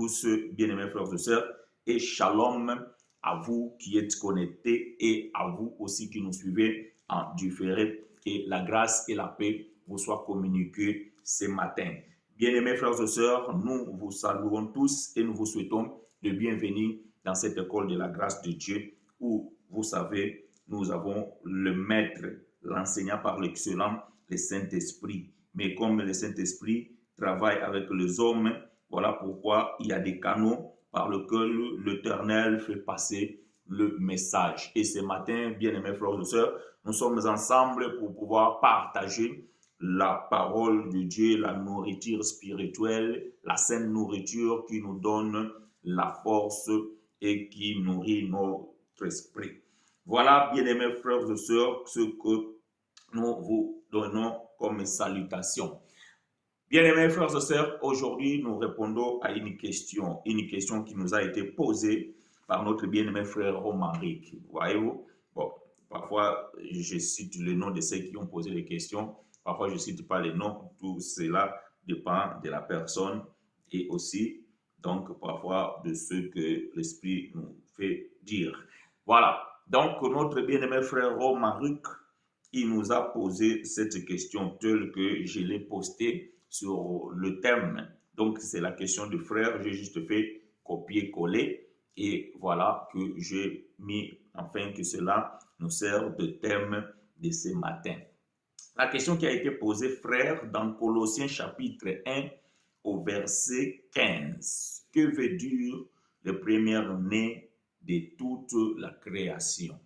tous, bien-aimés frères et sœurs, et shalom à vous qui êtes connectés et à vous aussi qui nous suivez en différé. Que la grâce et la paix vous soient communiquées ce matin. Bien-aimés frères et sœurs, nous vous saluons tous et nous vous souhaitons le bienvenue dans cette école de la grâce de Dieu où, vous savez, nous avons le maître, l'enseignant par l'excellence, le Saint-Esprit. Mais comme le Saint-Esprit travaille avec les hommes, voilà pourquoi il y a des canaux par lesquels l'Éternel fait passer le message. Et ce matin, bien-aimés frères et sœurs, nous sommes ensemble pour pouvoir partager la parole de Dieu, la nourriture spirituelle, la saine nourriture qui nous donne la force et qui nourrit notre esprit. Voilà, bien-aimés frères et sœurs, ce que nous vous donnons comme salutation. Bien-aimés frères et sœurs, aujourd'hui nous répondons à une question qui nous a été posée par notre bien-aimé frère Romaric. Voyez-vous, bon, parfois je cite le nom de ceux qui ont posé les questions, parfois je ne cite pas les noms, tout cela dépend de la personne et aussi donc parfois de ce que l'Esprit nous fait dire. Voilà, donc notre bien-aimé frère Romaric, il nous a posé cette question telle que je l'ai postée sur le thème. Donc, c'est la question du frère. J'ai juste fait copier-coller et voilà que j'ai mis, afin que cela nous sert de thème de ce matin. La question qui a été posée, frère, dans Colossiens chapitre 1 au verset 15. Que veut dire le premier-né de toute la création?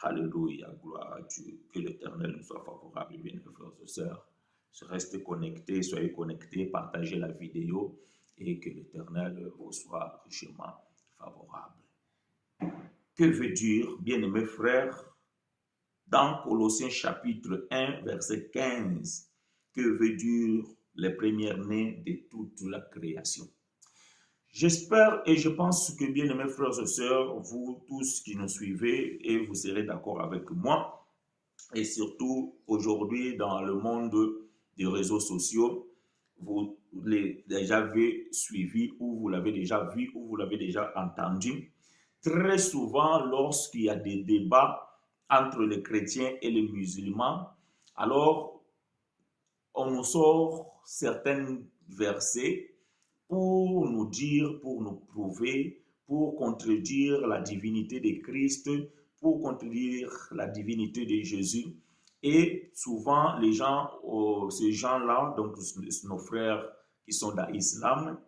Alléluia, gloire à Dieu. Que l'Éternel nous soit favorable, bien frères et sœurs. Restez connectés, soyez connectés, partagez la vidéo et que l'Éternel vous soit richement favorable. Que veut dire, bien-aimés frères, dans Colossiens chapitre 1, verset 15, que veut dire les premiers-nés de toute la création? J'espère et je pense que, bien-aimés frères et sœurs, vous tous qui nous suivez, et vous serez d'accord avec moi, et surtout aujourd'hui dans le monde des réseaux sociaux, vous l'avez déjà suivi ou vous l'avez déjà vu ou vous l'avez déjà entendu. Très souvent, lorsqu'il y a des débats entre les chrétiens et les musulmans, alors on nous sort certains versets pour nous dire, pour nous prouver, pour contredire la divinité de Christ, pour contredire la divinité de Jésus. Et souvent, les gens, ces gens-là, donc nos frères qui sont dans l'islam,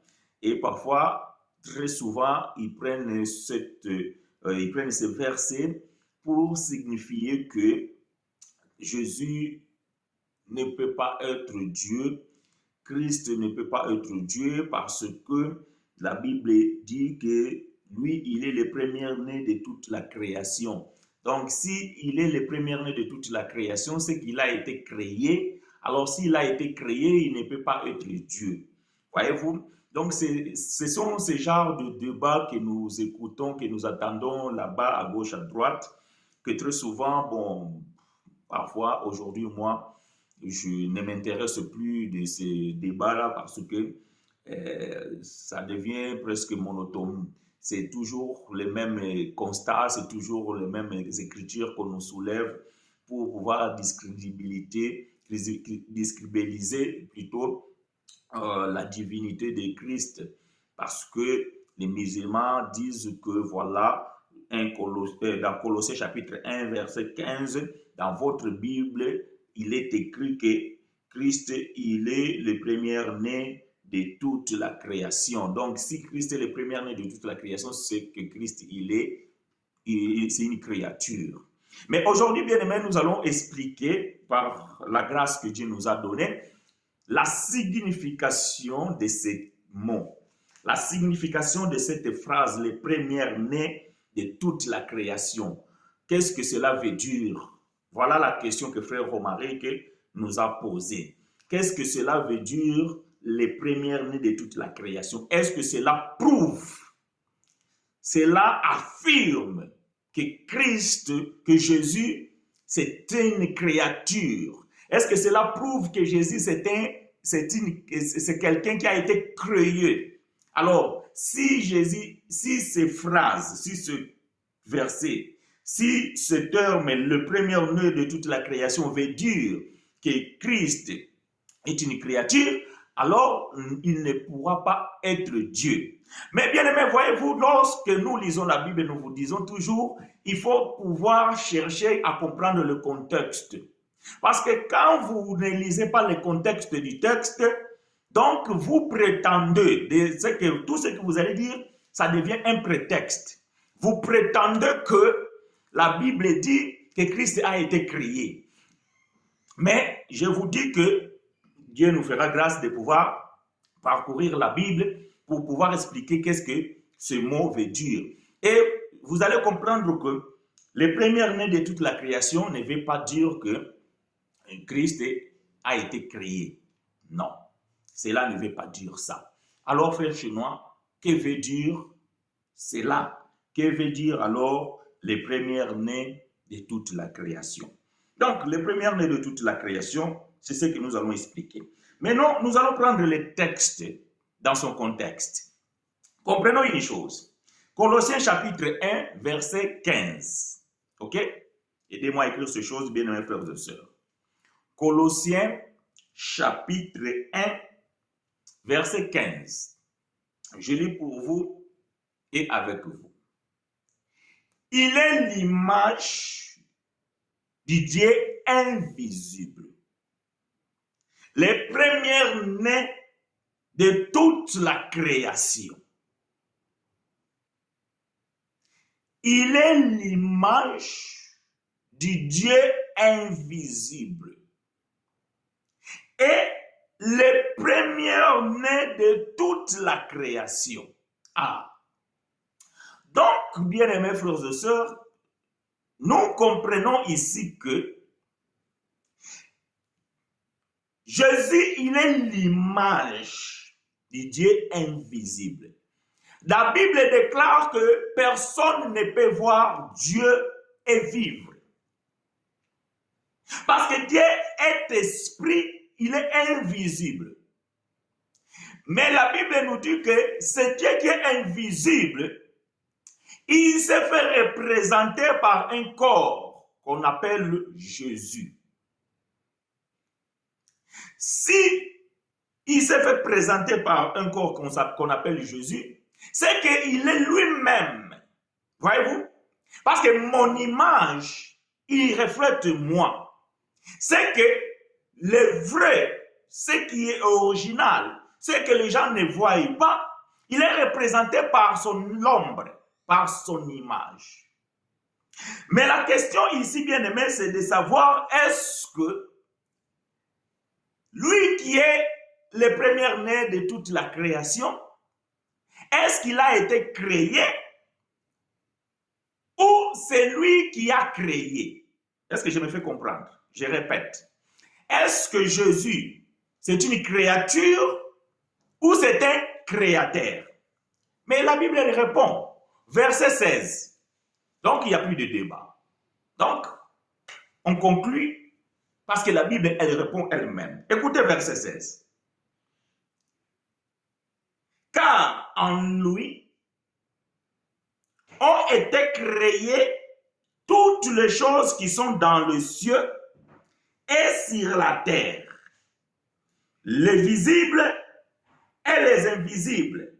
et parfois, très souvent, ils prennent ces versets pour signifier que Jésus ne peut pas être Dieu, Christ ne peut pas être Dieu parce que la Bible dit que lui, il est le premier-né de toute la création. Donc, s'il est le premier-né de toute la création, c'est qu'il a été créé. Alors, s'il a été créé, il ne peut pas être Dieu. Voyez-vous? Donc, ce sont ces genres de débats que nous écoutons, que nous attendons là-bas, à gauche, à droite, que très souvent, bon, parfois, aujourd'hui, moi, je ne m'intéresse plus de ces débats-là parce que ça devient presque monotone. C'est toujours les mêmes constats, c'est toujours les mêmes écritures qu'on nous soulève pour pouvoir discrédibiliser plutôt la divinité de Christ. Parce que les musulmans disent que voilà, dans Colossiens chapitre 1, verset 15, dans votre Bible, il est écrit que Christ, il est le premier-né de toute la création. Donc, si Christ est le premier-né de toute la création, c'est que Christ, c'est une créature. Mais aujourd'hui, bien aimé, nous allons expliquer, par la grâce que Dieu nous a donnée, la signification de ces mots. La signification de cette phrase, le premier-né de toute la création. Qu'est-ce que cela veut dire? Voilà la question que frère Romaric nous a posée. Qu'est-ce que cela veut dire, les premiers-nés de toute la création? Est-ce que cela prouve, cela affirme que Christ, que Jésus, c'est une créature? Est-ce que cela prouve que Jésus, c'est quelqu'un qui a été créé? Alors, si Jésus, si ces phrases, si ce verset, si ce terme, le premier nœud de toute la création veut dire que Christ est une créature, alors il ne pourra pas être Dieu. Mais bien aimé, voyez-vous, lorsque nous lisons la Bible, nous vous disons toujours, il faut pouvoir chercher à comprendre le contexte. Parce que quand vous ne lisez pas le contexte du texte, donc vous prétendez, tout ce que vous allez dire, ça devient un prétexte. Vous prétendez que la Bible dit que Christ a été créé. Mais je vous dis que Dieu nous fera grâce de pouvoir parcourir la Bible pour pouvoir expliquer qu'est-ce que ce mot veut dire. Et vous allez comprendre que les premières nées de toute la création ne veut pas dire que Christ a été créé. Non, cela ne veut pas dire ça. Alors, frères chinois, que veut dire cela? Que veut dire alors les premières nées de toute la création? Donc, les premières nées de toute la création, c'est ce que nous allons expliquer. Maintenant, nous allons prendre le texte dans son contexte. Comprenons une chose. Colossiens chapitre 1, verset 15. OK? Aidez-moi à écrire ces choses, bien aimés frères et sœurs. Colossiens chapitre 1, verset 15. Je lis pour vous et avec vous. Il est l'image du Dieu invisible, les premières nées de toute la création. Il est l'image du Dieu invisible et les premières nées de toute la création. Ah. Donc, bien aimés frères et sœurs, nous comprenons ici que Jésus, il est l'image du Dieu invisible. La Bible déclare que personne ne peut voir Dieu et vivre. Parce que Dieu est esprit, il est invisible. Mais la Bible nous dit que ce Dieu qui est invisible, il s'est fait représenter par un corps qu'on appelle Jésus. Si il s'est fait présenter par un corps qu'on appelle Jésus, c'est qu'il est lui-même. Voyez-vous? Parce que mon image, il reflète moi. C'est que le vrai, ce qui est original, ce que les gens ne voient pas, il est représenté par son ombre, par son image. Mais la question ici, bien aimé, c'est de savoir est-ce que lui qui est le premier-né de toute la création, est-ce qu'il a été créé ou c'est lui qui a créé? Est-ce que je me fais comprendre? Je répète. Est-ce que Jésus, c'est une créature ou c'est un créateur? Mais la Bible elle répond. Verset 16. Donc, il n'y a plus de débat. Donc, on conclut parce que la Bible, elle répond elle-même. Écoutez verset 16. Car en lui ont été créées toutes les choses qui sont dans le ciel et sur la terre, les visibles et les invisibles,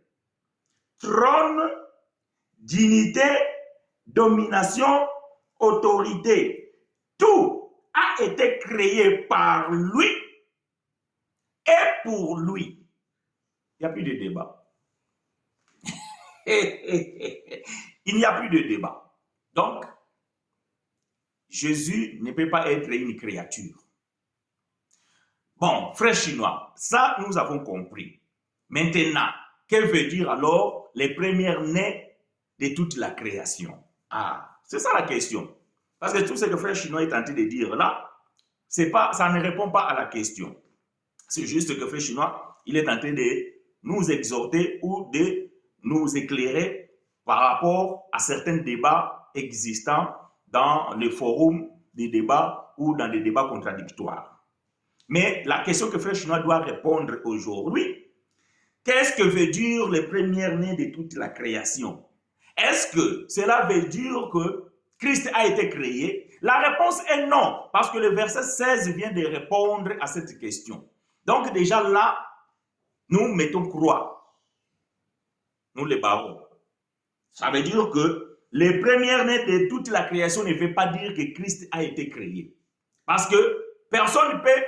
trône, dignité, domination, autorité. Tout a été créé par lui et pour lui. Il n'y a plus de débat. Il n'y a plus de débat. Donc, Jésus ne peut pas être une créature. Bon, frères chinois, ça nous avons compris. Maintenant, que veut dire alors les premières nées de toute la création? Ah, c'est ça la question. Parce que tout ce que frère chinois est tenté de dire là, ça ne répond pas à la question. C'est juste que frère chinois, il est tenté de nous exhorter ou de nous éclairer par rapport à certains débats existants dans les forums des débats ou dans des débats contradictoires. Mais la question que frère chinois doit répondre aujourd'hui, qu'est-ce que veut dire le premier-né de toute la création? Est-ce que cela veut dire que Christ a été créé? La réponse est non, parce que le verset 16 vient de répondre à cette question. Donc déjà là, nous mettons croix. Nous les barrons. Ça veut dire que le premier-né de toute la création ne veut pas dire que Christ a été créé. Parce que personne ne peut,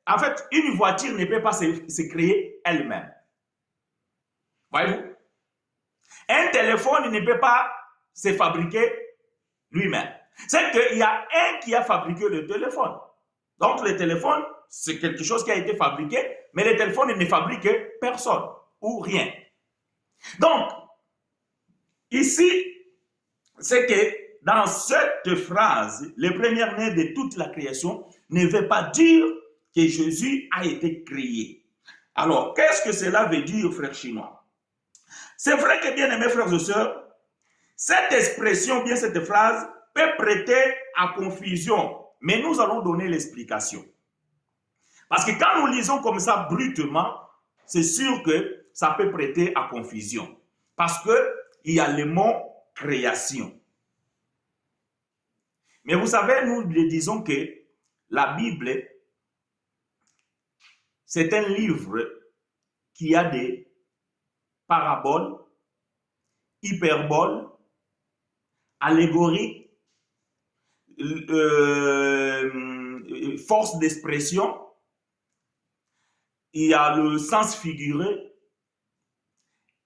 en fait, une voiture ne peut pas se créer elle-même. Voyez-vous? Un téléphone ne peut pas se fabriquer lui-même. C'est qu'il y a un qui a fabriqué le téléphone. Donc le téléphone, c'est quelque chose qui a été fabriqué, mais le téléphone ne fabrique personne ou rien. Donc, ici, c'est que dans cette phrase, le premier-né de toute la création ne veut pas dire que Jésus a été créé. Alors, qu'est-ce que cela veut dire, frères chinois? C'est vrai que, bien aimés frères et sœurs, cette expression, bien cette phrase, peut prêter à confusion, mais nous allons donner l'explication. Parce que quand nous lisons comme ça brutement, c'est sûr que ça peut prêter à confusion. Parce qu'il y a le mot création. Mais vous savez, nous disons que la Bible, c'est un livre qui a des paraboles, hyperboles, allégories, force d'expression, il y a le sens figuré,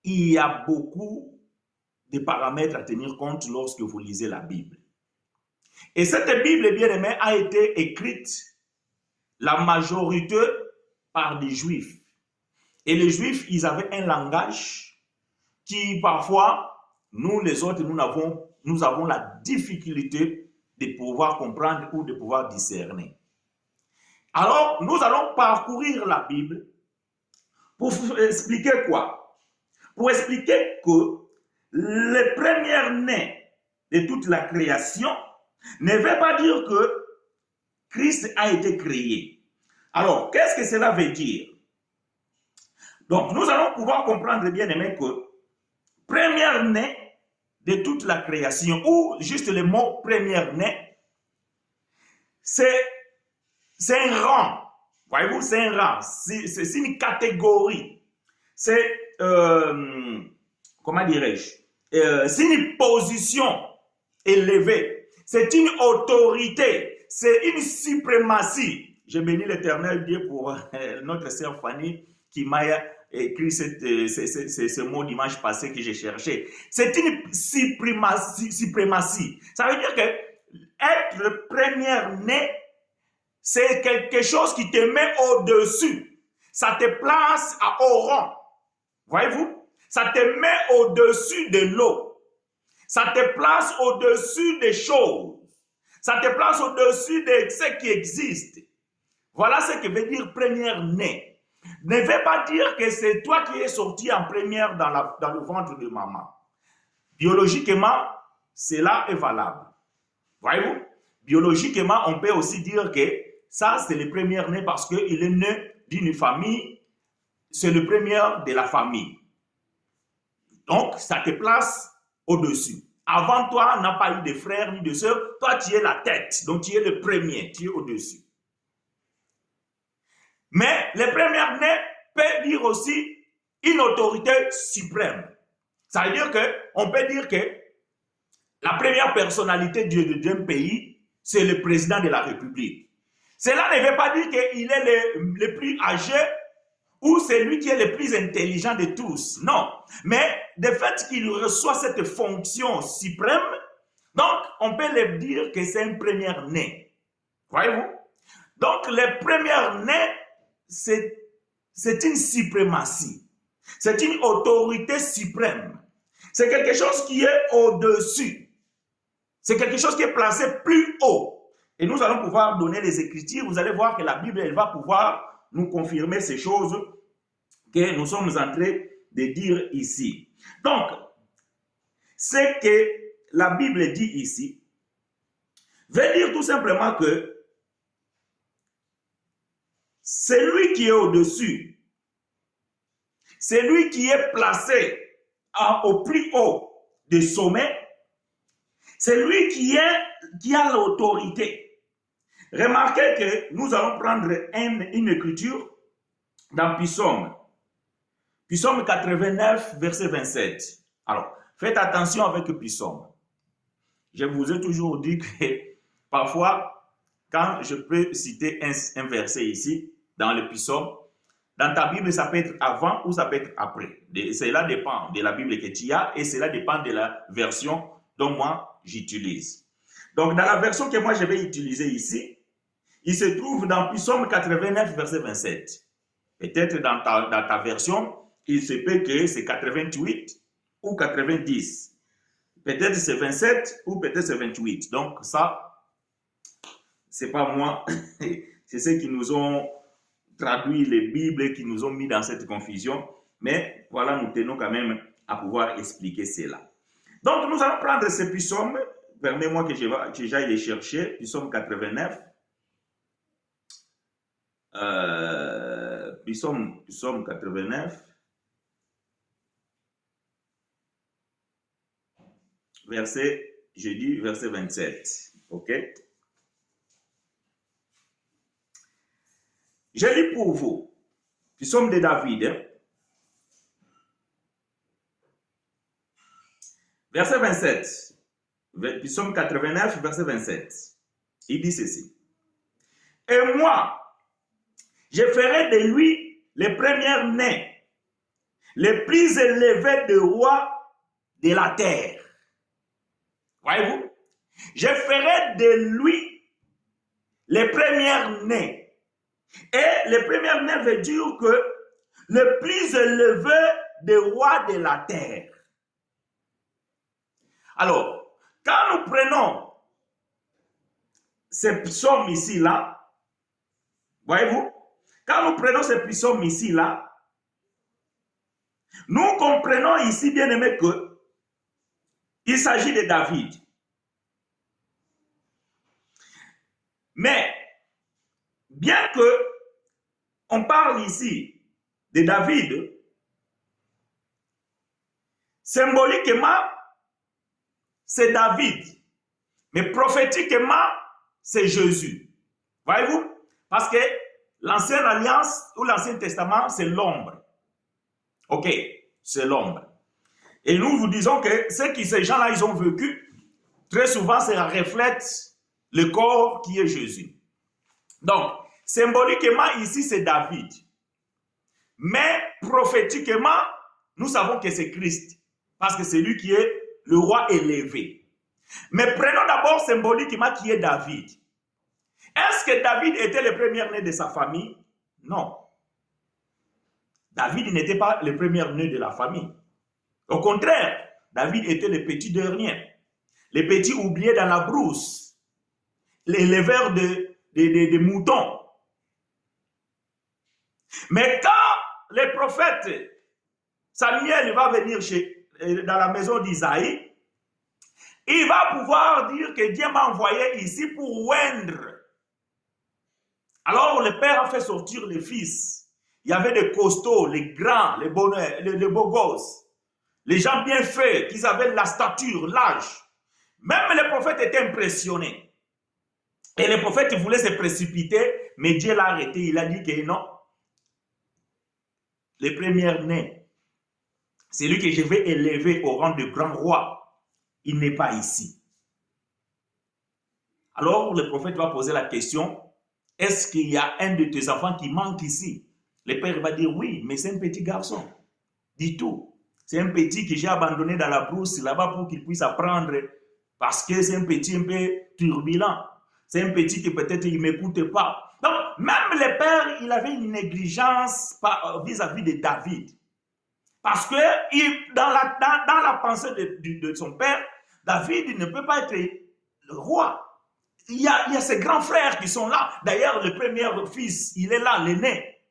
il y a beaucoup de paramètres à tenir compte lorsque vous lisez la Bible. Et cette Bible, bien aimée, a été écrite la majorité par des Juifs. Et les Juifs, ils avaient un langage qui parfois, nous les autres, nous avons la difficulté de pouvoir comprendre ou de pouvoir discerner. Alors, nous allons parcourir la Bible pour expliquer quoi? Pour expliquer que le premier-né de toute la création ne veut pas dire que Christ a été créé. Alors, qu'est-ce que cela veut dire? Donc, nous allons pouvoir comprendre, bien aimé, que premier-né de toute la création, ou juste le mot premier-né, c'est un rang. Voyez-vous, c'est un rang. C'est une catégorie. C'est, comment dirais-je? C'est une position élevée. C'est une autorité. C'est une suprématie. Je bénis l'Éternel Dieu pour notre sœur Fanny qui m'a écrit ce mot dimanche passé que j'ai cherché. C'est une suprématie. Ça veut dire que être premier-né, c'est quelque chose qui te met au-dessus. Ça te place à haut rang. Voyez-vous? Ça te met au-dessus de l'eau. Ça te place au-dessus des choses. Ça te place au-dessus de ce qui existe. Voilà ce que veut dire première-né. Ne veut pas dire que c'est toi qui es sorti en première dans le ventre de maman. Biologiquement, cela est valable. Voyez-vous? Biologiquement, on peut aussi dire que ça, c'est le premier-né parce qu'il est né d'une famille. C'est le premier de la famille. Donc, ça te place au-dessus. Avant toi, on n'a pas eu de frères ni de sœurs. Toi, tu es la tête. Donc, tu es le premier. Tu es au-dessus. Mais le premier-né peut dire aussi une autorité suprême. Ça veut dire qu'on peut dire que la première personnalité d'un pays, c'est le président de la République. Cela ne veut pas dire qu'il est le plus âgé ou c'est lui qui est le plus intelligent de tous. Non. Mais de fait qu'il reçoit cette fonction suprême, donc on peut le dire que c'est un premier-né. Voyez-vous? Donc le premier-né, c'est une suprématie. C'est une autorité suprême. C'est quelque chose qui est au-dessus. C'est quelque chose qui est placé plus haut. Et nous allons pouvoir donner les Écritures. Vous allez voir que la Bible, elle va pouvoir nous confirmer ces choses que nous sommes en train de dire ici. Donc, ce que la Bible dit ici veut dire tout simplement que celui qui est au-dessus, C'est lui qui est placé au plus haut des sommets. C'est lui qui a l'autorité. Remarquez que nous allons prendre une écriture dans Psaume. Psaume 89, verset 27. Alors, faites attention avec Psaume. Je vous ai toujours dit que parfois, quand je peux citer un verset ici, dans le Psaume, dans ta Bible, ça peut être avant ou ça peut être après. Cela dépend de la Bible que tu as et cela dépend de la version dont moi j'utilise. Donc, dans la version que moi je vais utiliser ici, il se trouve dans Psaume 89, verset 27. Peut-être dans ta version, il se peut que c'est 88 ou 90. Peut-être c'est 27 ou peut-être c'est 28. Donc ça, c'est pas moi. C'est ceux qui nous ont traduit les Bibles et qui nous ont mis dans cette confusion. Mais voilà, nous tenons quand même à pouvoir expliquer cela. Donc nous allons prendre ce psaume. Permets-moi que j'aille les chercher. Psaume 89. Psaume 89. Verset 27. OK? Je lis pour vous. Psaume de David. Verset 27. Psaume 89, verset 27. Il dit ceci. Et moi, je ferai de lui les premiers-nés, les plus élevés des rois de la terre. Voyez-vous? Je ferai de lui les premiers-nés. Et les premiers-nés veut dire que le plus élevé des rois de la terre. Alors, quand nous prenons ces psaumes ici-là, voyez-vous, quand nous prenons ces psaumes ici-là, nous comprenons ici, bien aimé, que il s'agit de David. Mais, bien que on parle ici de David, symboliquement, c'est David. Mais prophétiquement, c'est Jésus. Voyez-vous? Parce que l'ancienne alliance ou l'ancien testament, c'est l'ombre. Ok, c'est l'ombre. Et nous vous disons que ces gens-là, ils ont vécu, très souvent, ça reflète le corps qui est Jésus. Donc, symboliquement, ici, c'est David. Mais prophétiquement, nous savons que c'est Christ. Parce que c'est lui qui est le roi élevé. Mais prenons d'abord symboliquement qui est David. Est-ce que David était le premier-né de sa famille? Non. David n'était pas le premier-né de la famille. Au contraire, David était le petit dernier, le petit oublié dans la brousse, l'éleveur de moutons. Mais quand le prophète Samuel va venir dans la maison d'Isaïe, il va pouvoir dire que Dieu m'a envoyé ici pour oindre. Alors le père a fait sortir les fils. Il y avait des costauds, les grands, les beaux gosses. Les gens bien faits, qui avaient la stature, l'âge. Même les prophètes étaient impressionnés. Et les prophètes voulaient se précipiter, mais Dieu l'a arrêté. Il a dit que non. Les premiers-nés, c'est lui que je vais élever au rang de grand roi. Il n'est pas ici. Alors le prophète va poser la question, est-ce qu'il y a un de tes enfants qui manque ici? Le père va dire oui, mais c'est un petit garçon. Dis tout. C'est un petit que j'ai abandonné dans la brousse là-bas pour qu'il puisse apprendre parce que c'est un petit un peu turbulent. C'est un petit qui peut-être il ne m'écoute pas. Donc, même le père, il avait une négligence vis-à-vis de David. Parce que dans la pensée de son père, David ne peut pas être le roi. Il y a ses grands frères qui sont là. D'ailleurs, le premier fils, il est là, l'aîné.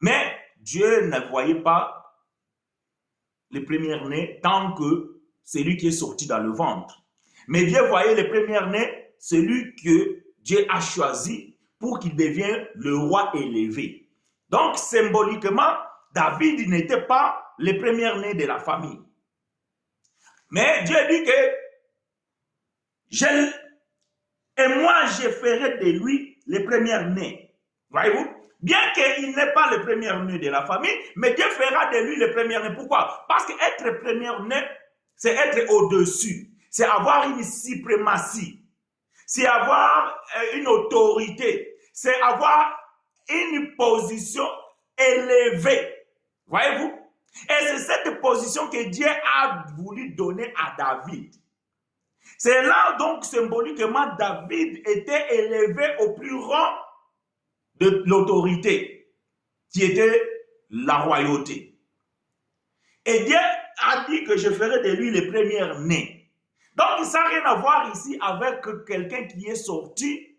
Mais Dieu ne voyait pas les premiers-nés tant que celui qui est sorti dans le ventre. Mais Dieu voyait les premiers-nés, celui que Dieu a choisi pour qu'il devienne le roi élevé. Donc, symboliquement, David n'était pas le premier-né de la famille. Mais Dieu dit que et moi je ferai de lui le premier-né. Voyez-vous? Bien qu'il n'est pas le premier-né de la famille, mais Dieu fera de lui le premier-né. Pourquoi? Parce qu'être premier-né, c'est être au-dessus. C'est avoir une suprématie. C'est avoir une autorité. C'est avoir une position élevée. Voyez-vous? Et c'est cette position que Dieu a voulu donner à David. C'est là donc symboliquement David était élevé au plus rang de l'autorité, qui était la royauté. Et Dieu a dit que je ferai de lui le premier-né. Donc ça n'a rien à voir ici avec quelqu'un qui est sorti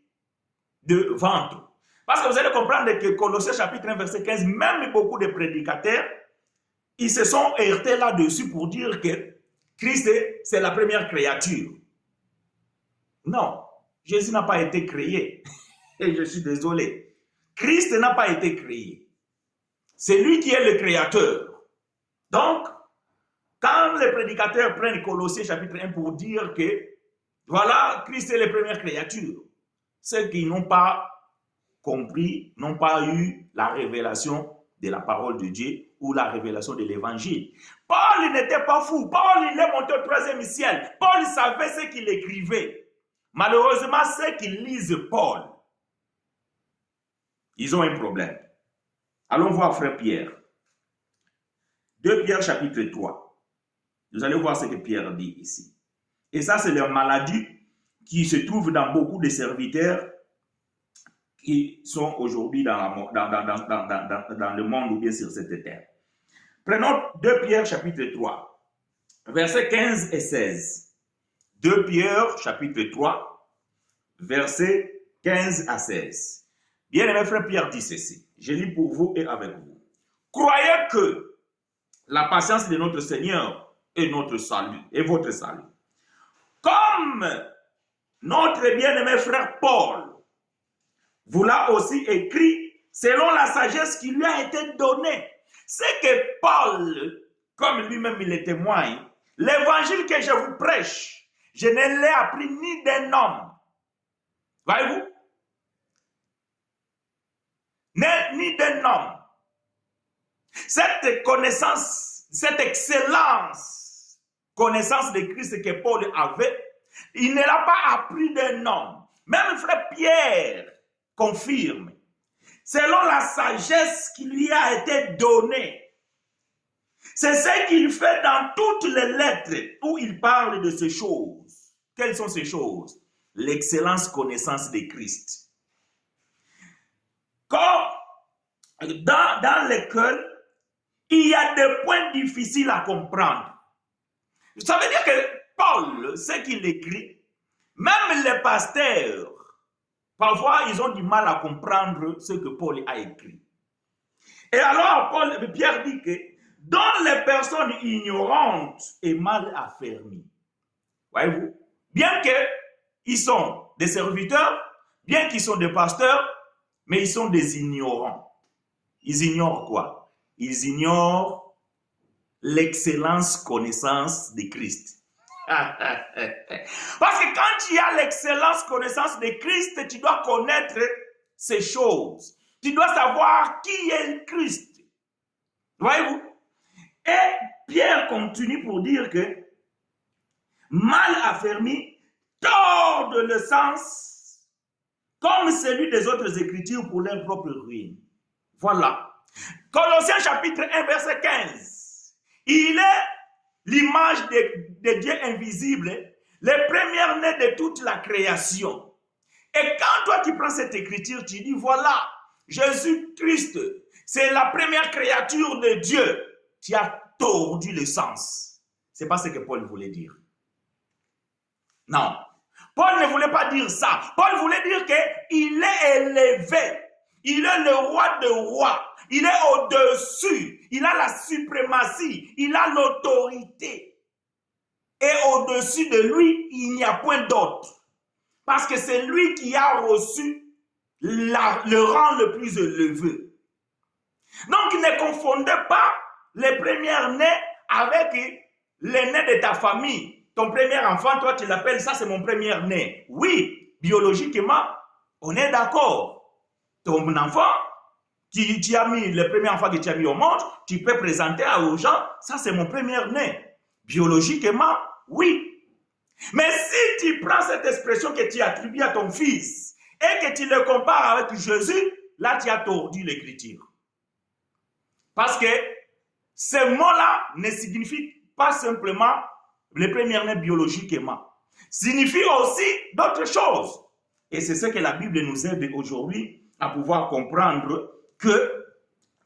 de ventre. Parce que vous allez comprendre que Colossiens chapitre 1 verset 15, même beaucoup de prédicateurs, ils se sont heurtés là-dessus pour dire que Christ c'est la première créature. Non, Jésus n'a pas été créé. Et je suis désolé. Christ n'a pas été créé. C'est lui qui est le créateur. Donc, quand les prédicateurs prennent Colossiens chapitre 1 pour dire que, voilà, Christ est la première créature, ceux qui n'ont pas compris, n'ont pas eu la révélation de la parole de Dieu ou la révélation de l'évangile. Paul n'était pas fou. Paul, il est monté au 3e ciel. Paul savait ce qu'il écrivait. Malheureusement, ceux qui lisent Paul, ils ont un problème. Allons voir frère Pierre. 2 Pierre chapitre 3. Vous allez voir ce que Pierre dit ici. Et ça, c'est la maladie qui se trouve dans beaucoup de serviteurs qui sont aujourd'hui dans le monde ou bien sur cette terre. Prenons 2 Pierre chapitre 3, versets 15 et 16. 2 Pierre chapitre 3, versets 15 à 16. Bien-aimé frère Pierre dit ceci. Je lis pour vous et avec vous. Croyez que la patience de notre Seigneur est notre salut, et votre salut. Comme notre bien-aimé frère Paul vous l'a aussi écrit selon la sagesse qui lui a été donnée. C'est que Paul, comme lui-même il le témoigne, l'évangile que je vous prêche, je ne l'ai appris ni d'un homme. Voyez-vous? Ni d'un homme. Cette connaissance, cette excellence, connaissance de Christ que Paul avait, il ne l'a pas appris d'un homme. Même frère Pierre confirme. Selon la sagesse qui lui a été donnée. C'est ce qu'il fait dans toutes les lettres où il parle de ces choses. Quelles sont ces choses? L'excellence connaissance de Christ. Comme dans l'école, il y a des points difficiles à comprendre. Ça veut dire que Paul, ce qu'il écrit, même les pasteurs, parfois ils ont du mal à comprendre ce que Paul a écrit. Et alors Pierre dit que dans les personnes ignorantes et mal affermies, voyez-vous, bien qu'ils sont des serviteurs, bien qu'ils sont des pasteurs, mais ils sont des ignorants. Ils ignorent quoi? Ils ignorent l'excellence connaissance de Christ. Parce que quand il y a l'excellence connaissance de Christ, tu dois connaître ces choses. Tu dois savoir qui est Christ. Voyez-vous? Et Pierre continue pour dire que mal affermi tord le sens comme celui des autres écritures pour leur propre ruine. Voilà. Colossiens chapitre 1 verset 15. Il est l'image de Dieu invisible, le premier-né de toute la création. Et quand toi tu prends cette écriture, tu dis voilà, Jésus-Christ, c'est la première créature de Dieu. Tu as tordu le sens. Ce n'est pas ce que Paul voulait dire. Non. Paul ne voulait pas dire ça. Paul voulait dire qu'il est élevé. Il est le roi de rois. Il est au-dessus. Il a la suprématie. Il a l'autorité. Et au-dessus de lui, il n'y a point d'autre. Parce que c'est lui qui a reçu le rang le plus élevé. Donc, ne confondez pas les premiers-nés avec l'aîné de ta famille. Ton premier enfant, toi, tu l'appelles, ça, c'est mon premier-né. Oui, biologiquement, on est d'accord. Ton enfant, tu as mis le premier enfant que tu as mis au monde, tu peux présenter aux gens, ça, c'est mon premier-né. Biologiquement, oui. Mais si tu prends cette expression que tu attribues à ton fils et que tu le compares avec Jésus, là, tu as tordu l'écriture. Parce que ce mot-là ne signifie pas simplement le premier-né biologiquement. Signifie aussi d'autres choses. Et c'est ce que la Bible nous aide aujourd'hui à pouvoir comprendre que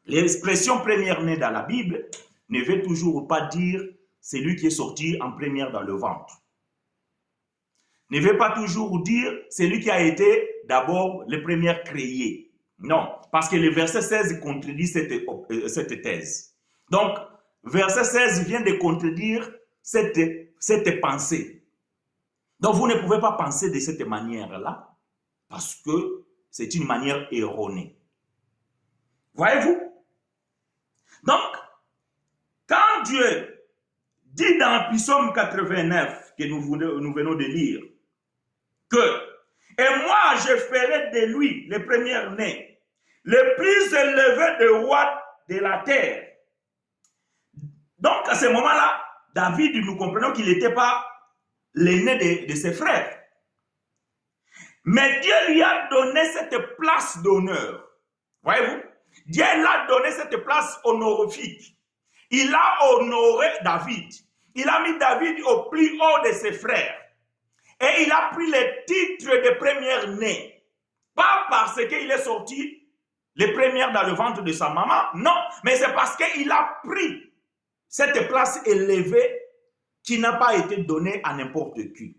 l'expression première-né dans la Bible ne veut toujours pas dire celui qui est sorti en première dans le ventre. Ne veut pas toujours dire celui qui a été d'abord le premier créé. Non, parce que le verset 16 contredit cette thèse. Donc, verset 16 vient de contredire cette pensée. Donc, vous ne pouvez pas penser de cette manière-là, parce que c'est une manière erronée. Voyez-vous? Donc, quand Dieu dit dans Psaume 89, que nous venons de lire, que « Et moi, je ferai de lui, le premier-né, le plus élevé des rois de la terre. » Donc, à ce moment-là, David, nous comprenons qu'il n'était pas l'aîné de ses frères. Mais Dieu lui a donné cette place d'honneur. Voyez-vous? Dieu l'a donné cette place honorifique. Il a honoré David. Il a mis David au plus haut de ses frères. Et il a pris le titre de premier-né. Pas parce qu'il est sorti les premières dans le ventre de sa maman. Non, mais c'est parce qu'il a pris cette place élevée qui n'a pas été donnée à n'importe qui.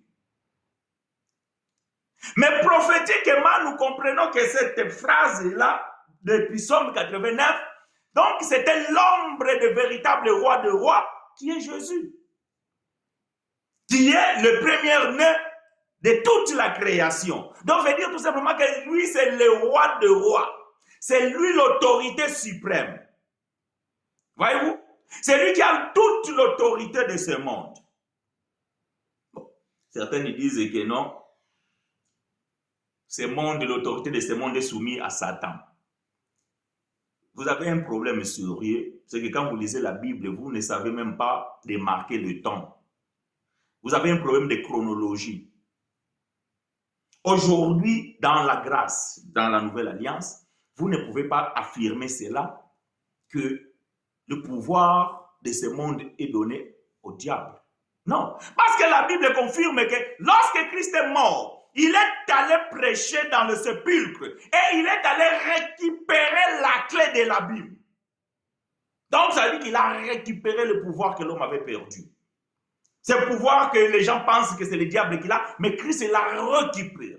Mais prophétiquement, nous comprenons que cette phrase-là, depuis Psaume 89, donc c'était l'ombre du véritable roi de rois, qui est Jésus. Qui est le premier-né de toute la création. Donc, je veux dire tout simplement que lui, c'est le roi de rois. C'est lui l'autorité suprême. Voyez-vous? C'est lui qui a toute l'autorité de ce monde. Bon, certains disent que non. Ce monde, l'autorité de ce monde est soumise à Satan. Vous avez un problème sérieux, c'est que quand vous lisez la Bible, vous ne savez même pas démarquer le temps. Vous avez un problème de chronologie. Aujourd'hui, dans la grâce, dans la nouvelle alliance, vous ne pouvez pas affirmer cela, que le pouvoir de ce monde est donné au diable. Non, parce que la Bible confirme que lorsque Christ est mort, il est allé prêcher dans le sépulcre et il est allé récupérer la clé de la Bible. Donc, ça veut dire qu'il a récupéré le pouvoir que l'homme avait perdu. C'est le pouvoir que les gens pensent que c'est le diable qui l'a, mais Christ l'a récupéré.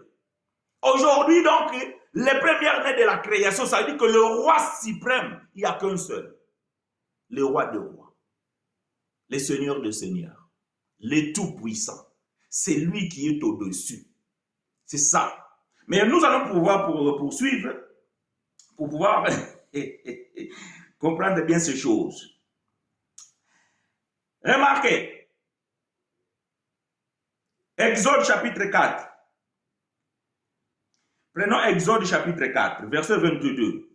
Aujourd'hui, donc, les premières nées de la création, ça veut dire que le roi suprême, il n'y a qu'un seul. Le roi des rois. Le seigneur des seigneurs. Le tout-puissant. C'est lui qui est au-dessus. C'est ça. Mais nous allons pouvoir poursuivre pour pouvoir comprendre bien ces choses. Remarquez, Exode chapitre 4. Prenons Exode chapitre 4, verset 22.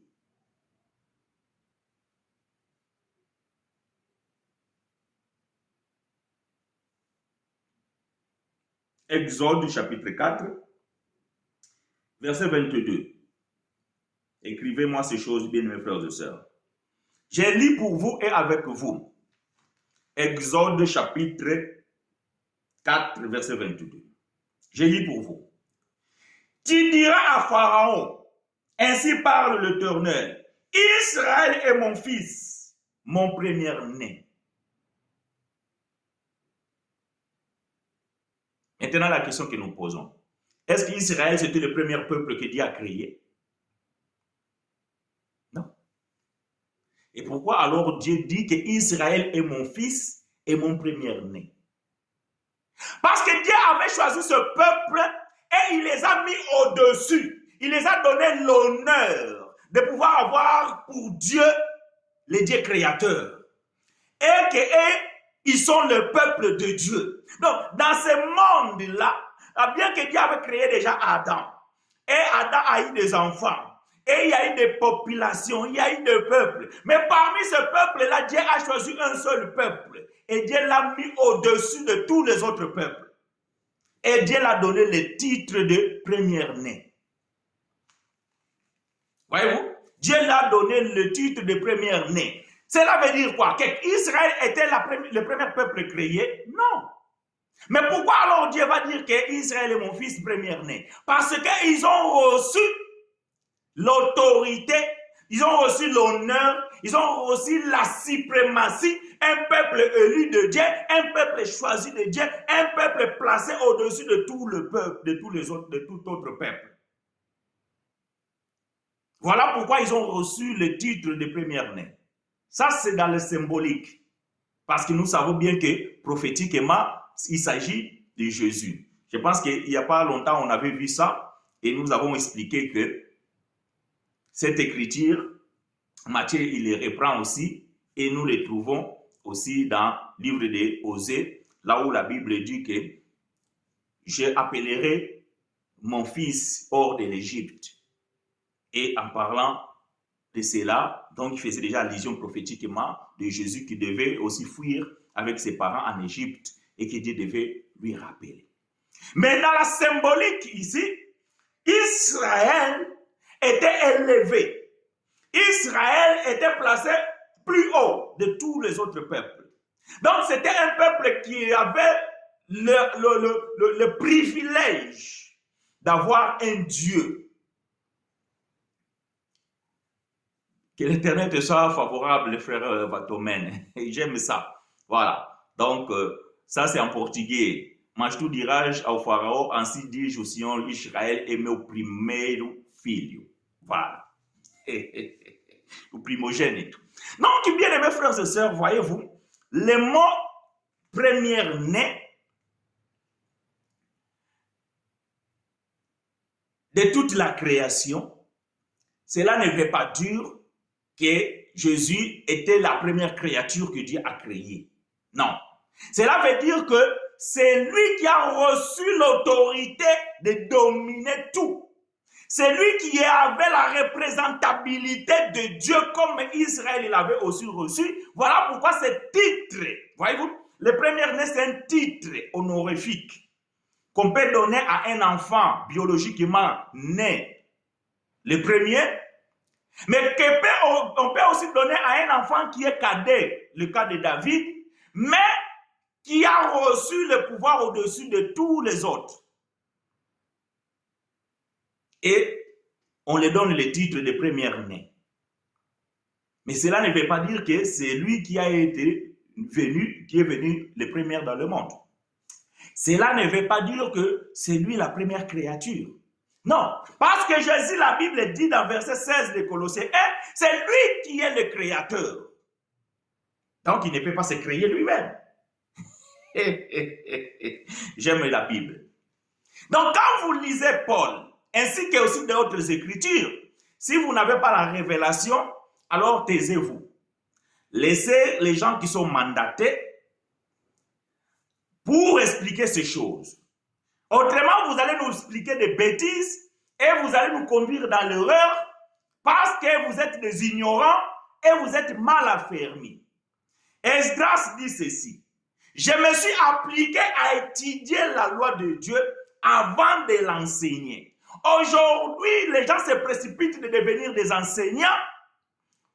Exode chapitre 4, verset 22. Écrivez-moi ces choses, bien mes frères et sœurs. Je lis pour vous et avec vous. Exode chapitre 4, verset 22. Je lis pour vous. Tu diras à Pharaon, ainsi parle l'Éternel, Israël est mon fils, mon premier-né. Maintenant, la question que nous posons. Est-ce qu'Israël, c'était le premier peuple que Dieu a créé? Non. Et pourquoi alors Dieu dit que Israël est mon fils et mon premier-né? Parce que Dieu avait choisi ce peuple et il les a mis au-dessus. Il les a donné l'honneur de pouvoir avoir pour Dieu le Dieu créateur. Et qu'ils sont le peuple de Dieu. Donc, dans ce monde-là, bien que Dieu avait créé déjà Adam, et Adam a eu des enfants, et il y a eu des populations, il y a eu des peuples. Mais parmi ce peuple-là, Dieu a choisi un seul peuple. Et Dieu l'a mis au-dessus de tous les autres peuples. Et Dieu l'a donné le titre de premier-né. Voyez-vous? Dieu l'a donné le titre de premier-né. Cela veut dire quoi? Qu'Israël était le premier peuple créé? Non. Mais pourquoi alors Dieu va dire qu'Israël est mon fils premier-né? Parce qu'ils ont reçu l'autorité, ils ont reçu l'honneur, ils ont reçu la suprématie, un peuple élu de Dieu, un peuple choisi de Dieu, un peuple placé au-dessus de tout le peuple, de tous les autres, de tout autre peuple. Voilà pourquoi ils ont reçu le titre de premier-né. Ça, c'est dans le symbolique. Parce que nous savons bien que prophétiquement, il s'agit de Jésus. Je pense qu'il n'y a pas longtemps, on avait vu ça et nous avons expliqué que cette écriture, Matthieu, il les reprend aussi et nous les trouvons aussi dans le livre de Osée, là où la Bible dit que je appellerai mon fils hors de l'Égypte. Et en parlant de cela, donc il faisait déjà allusion prophétiquement de Jésus qui devait aussi fuir avec ses parents en Égypte et que Dieu devait lui rappeler. Mais dans la symbolique ici, Israël était élevé. Israël était placé plus haut de tous les autres peuples. Donc c'était un peuple qui avait le privilège d'avoir un Dieu. Que l'Éternel te soit favorable, frère Vatomène. J'aime ça. Voilà. Donc, ça c'est en portugais. Mas tu dirás ao faraó, ainsi diz o Senhor, Israel é meu primeiro filho. Voilà. Le primogénite. Donc, bien aimés frères et sœurs, voyez-vous, le mot premier-né de toute la création, cela ne veut pas dire que Jésus était la première créature que Dieu a créée. Non. Cela veut dire que c'est lui qui a reçu l'autorité de dominer tout. C'est lui qui avait la représentabilité de Dieu comme Israël il avait aussi reçu. Voilà pourquoi ce titre, voyez-vous, le premier-né c'est un titre honorifique qu'on peut donner à un enfant biologiquement né. Le premier, mais on peut aussi donner à un enfant qui est cadet, le cas de David, mais qui a reçu le pouvoir au-dessus de tous les autres. Et on lui donne le titre de premier-né. Mais cela ne veut pas dire que c'est lui qui est venu le premier dans le monde. Cela ne veut pas dire que c'est lui la première créature. Non, parce que Jésus, la Bible dit dans verset 16 de Colossiens 1, c'est lui qui est le créateur. Donc, il ne peut pas se créer lui-même. J'aime la Bible. Donc, quand vous lisez Paul, ainsi que aussi d'autres écritures, si vous n'avez pas la révélation, alors taisez-vous. Laissez les gens qui sont mandatés pour expliquer ces choses. Autrement, vous allez nous expliquer des bêtises et vous allez nous conduire dans l'erreur parce que vous êtes des ignorants et vous êtes mal affermis. Esdras dit ceci: je me suis appliqué à étudier la loi de Dieu avant de l'enseigner. Aujourd'hui, les gens se précipitent de devenir des enseignants,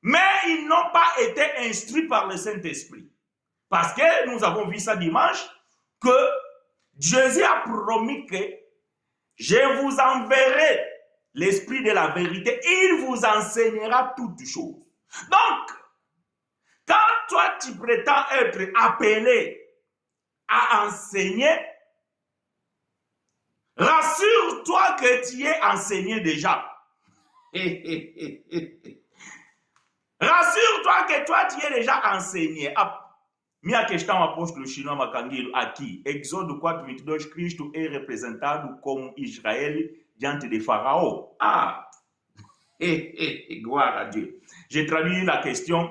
mais ils n'ont pas été instruits par le Saint-Esprit. Parce que nous avons vu ça dimanche, que Jésus a promis que je vous enverrai l'Esprit de la vérité, il vous enseignera toutes choses. Donc, quand toi tu prétends être appelé à enseigner, rassure-toi que tu es enseigné déjà. Rassure-toi que toi tu es déjà enseigné. Minha questão apóstolo chinois Makangilo aqui, Exode 4:22, Cristo é representado como Israel diante de Faraó. Ah, Gloire à Dieu. J'ai traduit la question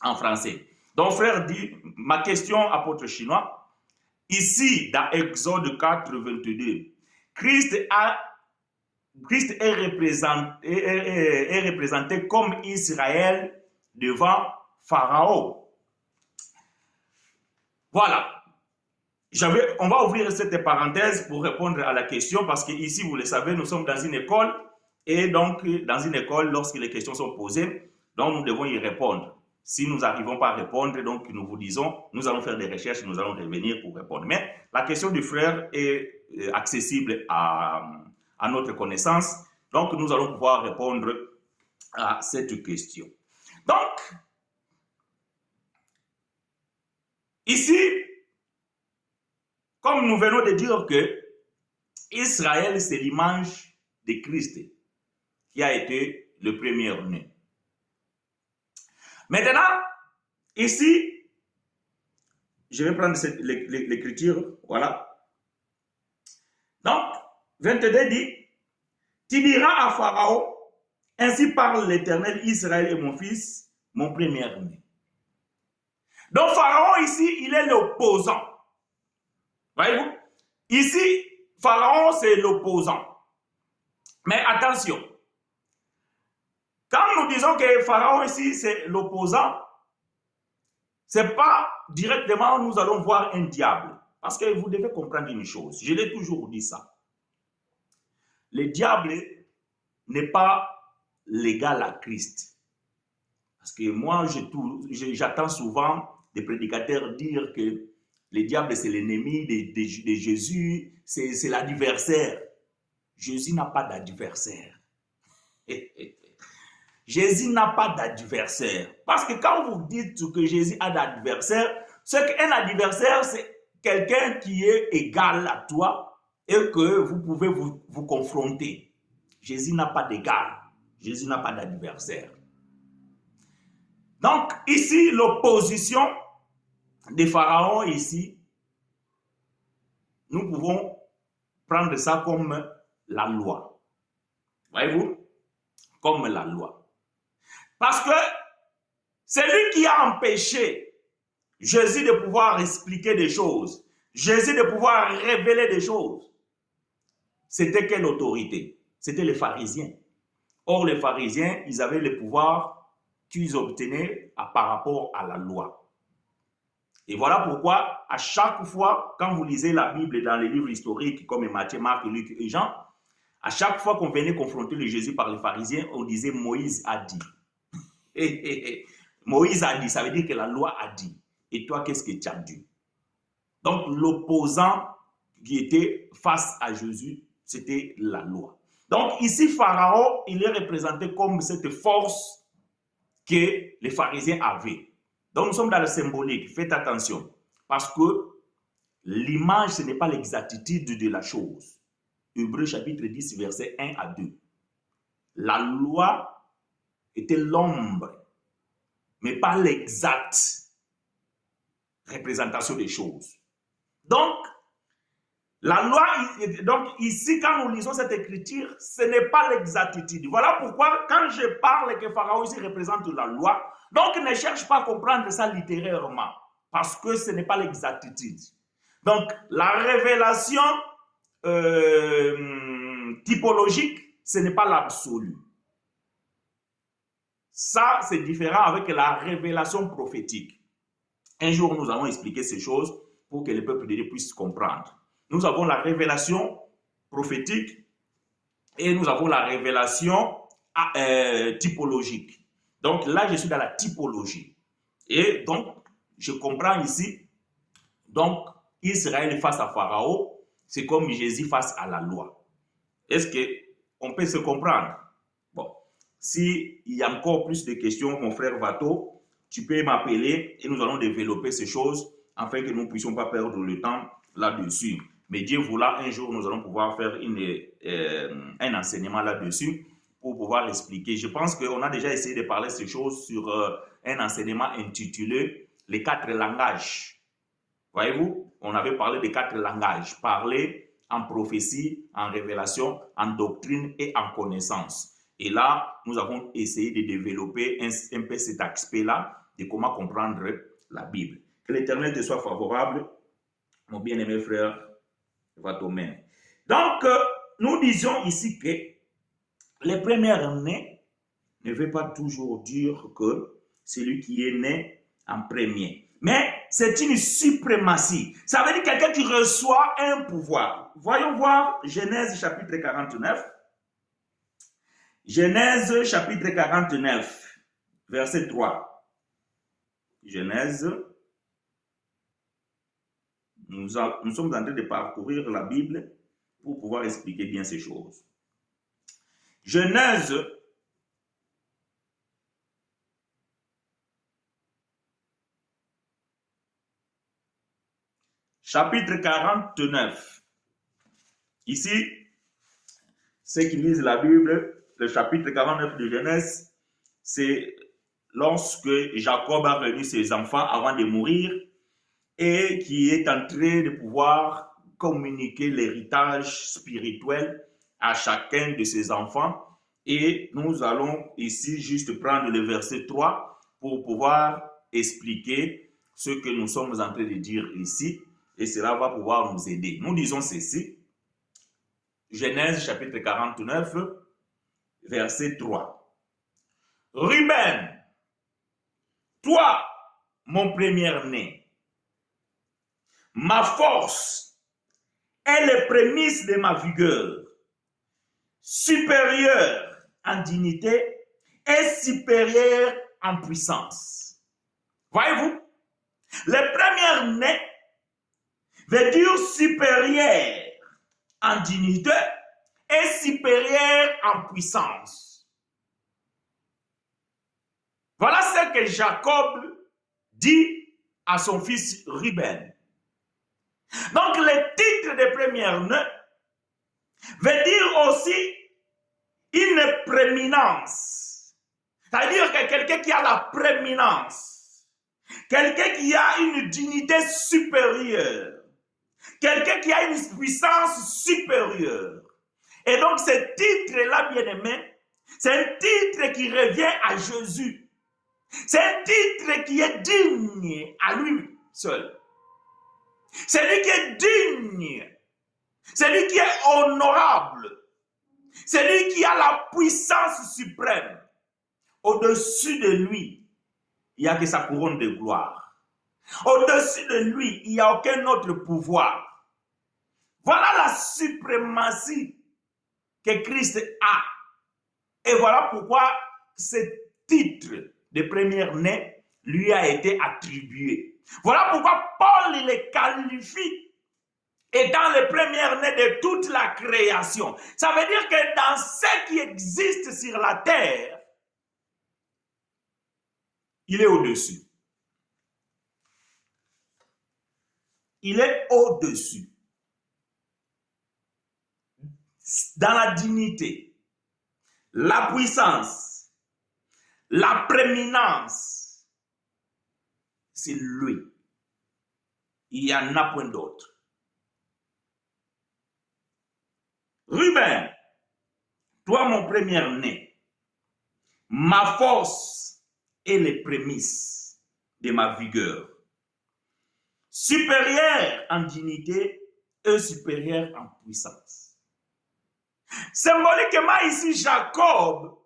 en français. Donc, frère dit, ma question, apôtre chinois, ici, dans Exode 4, 22, Christ est représenté comme Israël devant Pharaon. Voilà. On va ouvrir cette parenthèse pour répondre à la question parce que ici, vous le savez, nous sommes dans une école et donc dans une école, lorsque les questions sont posées, donc nous devons y répondre. Si nous n'arrivons pas à répondre, donc nous vous disons, nous allons faire des recherches, nous allons revenir pour répondre. Mais la question du frère est accessible à notre connaissance, donc nous allons pouvoir répondre à cette question. Donc, ici, comme nous venons de dire que Israël, c'est l'image de Christ qui a été le premier-né. Maintenant, ici, je vais prendre l'écriture, voilà. Donc, 22 dit, tu diras à Pharaon, ainsi parle l'Éternel, Israël est mon fils, mon premier-né. Donc, Pharaon ici, il est l'opposant. Voyez-vous? Ici, Pharaon, c'est l'opposant. Mais attention, quand nous disons que Pharaon ici, c'est l'opposant, ce n'est pas directement nous allons voir un diable. Parce que vous devez comprendre une chose, je l'ai toujours dit ça. Le diable n'est pas l'égal à Christ. Parce que moi, j'attends souvent des prédicateurs dire que le diable, c'est l'ennemi de Jésus, c'est l'adversaire. Jésus n'a pas d'adversaire. Jésus n'a pas d'adversaire. Parce que quand vous dites que Jésus a d'adversaire, c'est qu'un adversaire, c'est quelqu'un qui est égal à toi et que vous pouvez vous confronter. Jésus n'a pas d'égal. Jésus n'a pas d'adversaire. Donc, ici, l'opposition de Pharaon, ici, nous pouvons prendre ça comme la loi. Voyez-vous? Comme la loi. Parce que c'est lui qui a empêché Jésus de pouvoir expliquer des choses, Jésus de pouvoir révéler des choses. C'était quelle autorité? C'était les pharisiens. Or, les pharisiens, ils avaient le pouvoir qu'ils obtenaient par rapport à la loi. Et voilà pourquoi, à chaque fois, quand vous lisez la Bible dans les livres historiques comme Matthieu, Marc, Luc et Jean, à chaque fois qu'on venait confronter le Jésus par les pharisiens, on disait Moïse a dit. Moïse a dit, ça veut dire que la loi a dit. Et toi, qu'est-ce que tu as dit? Donc, l'opposant qui était face à Jésus, c'était la loi. Donc, ici, Pharaon, il est représenté comme cette force que les pharisiens avaient. Donc, nous sommes dans le symbolique. Faites attention. Parce que l'image, ce n'est pas l'exactitude de la chose. Hébreux chapitre 10, verset 1 à 2. La loi était l'ombre, mais pas l'exacte représentation des choses. Donc, la loi, donc ici, quand nous lisons cette écriture, ce n'est pas l'exactitude. Voilà pourquoi, quand je parle que Pharaon ici représente la loi, donc ne cherche pas à comprendre ça littérairement, parce que ce n'est pas l'exactitude. Donc, la révélation typologique, ce n'est pas l'absolu. Ça, c'est différent avec la révélation prophétique. Un jour, nous allons expliquer ces choses pour que le peuple de Dieu puisse comprendre. Nous avons la révélation prophétique et nous avons la révélation typologique. Donc là, je suis dans la typologie. Et donc, je comprends ici, donc, Israël face à Pharaon, c'est comme Jésus face à la loi. Est-ce qu'on peut se comprendre? Bon, s'il y a encore plus de questions, mon frère Vato, tu peux m'appeler et nous allons développer ces choses afin que nous ne puissions pas perdre le temps là-dessus. Mais Dieu voulant, un jour, nous allons pouvoir faire un enseignement là-dessus pour pouvoir expliquer. Je pense qu'on a déjà essayé de parler de ces choses sur un enseignement intitulé « Les 4 langages ». Voyez-vous, on avait parlé des 4 langages, parler en prophétie, en révélation, en doctrine et en connaissance. Et là, nous avons essayé de développer un peu cet aspect-là de comment comprendre la Bible. Que l'Éternel te soit favorable, mon bien-aimé frère Vatomène. Donc, nous disions ici que les premières nées ne veut pas toujours dire que celui qui est né en premier. Mais c'est une suprématie. Ça veut dire quelqu'un qui reçoit un pouvoir. Voyons voir Genèse chapitre 49. Genèse chapitre 49, verset 3. Genèse, nous sommes en train de parcourir la Bible pour pouvoir expliquer bien ces choses. Genèse chapitre 49. Ici, ceux qui lisent la Bible, le chapitre 49 de Genèse, c'est lorsque Jacob a réuni ses enfants avant de mourir et qui est en train de pouvoir communiquer l'héritage spirituel à chacun de ses enfants. Et nous allons ici juste prendre le verset 3 pour pouvoir expliquer ce que nous sommes en train de dire ici. Et cela va pouvoir nous aider. Nous disons ceci. Genèse chapitre 49, verset 3. Ruben, toi, mon premier-né, ma force est les prémices de ma vigueur, supérieure en dignité et supérieure en puissance. Voyez-vous, les premiers-nés veut dire supérieur en dignité et supérieur en puissance. Voilà ce que Jacob dit à son fils Ruben. Donc, le titre de première-né veut dire aussi une prééminence. C'est-à-dire que quelqu'un qui a la prééminence, quelqu'un qui a une dignité supérieure, quelqu'un qui a une puissance supérieure. Et donc, ce titre-là, bien-aimé, c'est un titre qui revient à Jésus. C'est un titre qui est digne à lui seul. C'est lui qui est digne. C'est lui qui est honorable. C'est lui qui a la puissance suprême. Au-dessus de lui, il n'y a que sa couronne de gloire. Au-dessus de lui, il n'y a aucun autre pouvoir. Voilà la suprématie que Christ a. Et voilà pourquoi ce titre de premier-né lui a été attribué. Voilà pourquoi Paul le qualifie étant le premier-né de toute la création. Ça veut dire que dans ce qui existe sur la terre, il est au-dessus. Il est au-dessus. Dans la dignité, la puissance, la prééminence, c'est lui. Il n'y en a point d'autre. Ruben, toi mon premier-né, ma force est les prémices de ma vigueur. Supérieur en dignité et supérieur en puissance. Symboliquement ici, Jacob,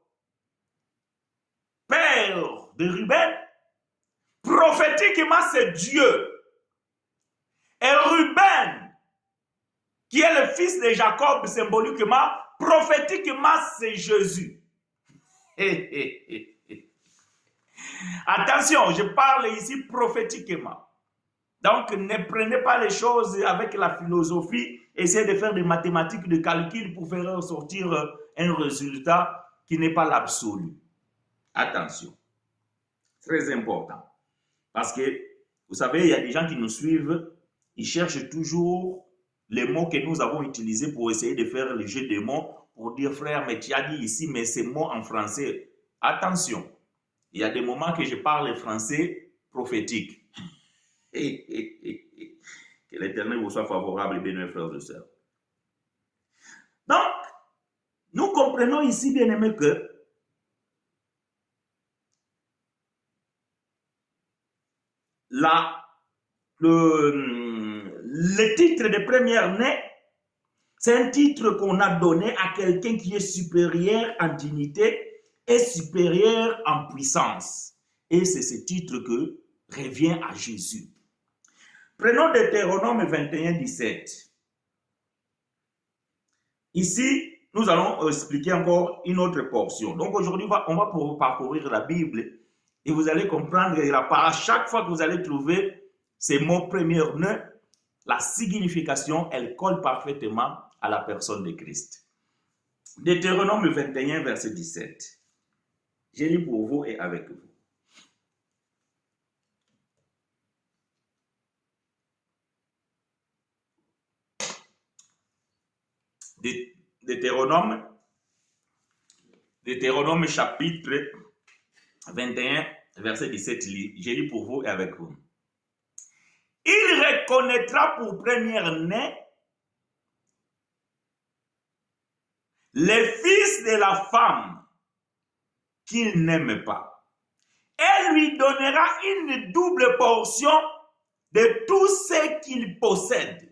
père de Ruben, prophétiquement c'est Dieu. Et Ruben, qui est le fils de Jacob, symboliquement, prophétiquement c'est Jésus. Attention, je parle ici prophétiquement. Donc, ne prenez pas les choses avec la philosophie, essayez de faire des mathématiques, de calculs pour faire sortir un résultat qui n'est pas l'absolu. Attention, très important. Parce que, vous savez, il y a des gens qui nous suivent, ils cherchent toujours les mots que nous avons utilisés pour essayer de faire le jeu des mots, pour dire, frère, mais tu as dit ici, mais ces mots en français. Attention, il y a des moments que je parle français prophétique. Que l'Éternel vous soit favorable, bien mes frères et sœurs. Donc, nous comprenons comprenons ici, bien aimé, que le titre de première-né, c'est un titre qu'on a donné à quelqu'un qui est supérieur en dignité et supérieur en puissance. Et c'est ce titre que revient à Jésus. Prenons Deutéronome 21, 17. Ici, nous allons expliquer encore une autre portion. Donc aujourd'hui, on va parcourir la Bible et vous allez comprendre à chaque fois que vous allez trouver ces mots première-né, la signification, elle colle parfaitement à la personne de Christ. Deutéronome 21, verset 17. Je lis pour vous et avec vous. Deutéronome chapitre 21, verset 17, je lis pour vous et avec vous. Il reconnaîtra pour première-né les fils de la femme qu'il n'aime pas. Elle lui donnera une double portion de tout ce qu'il possède.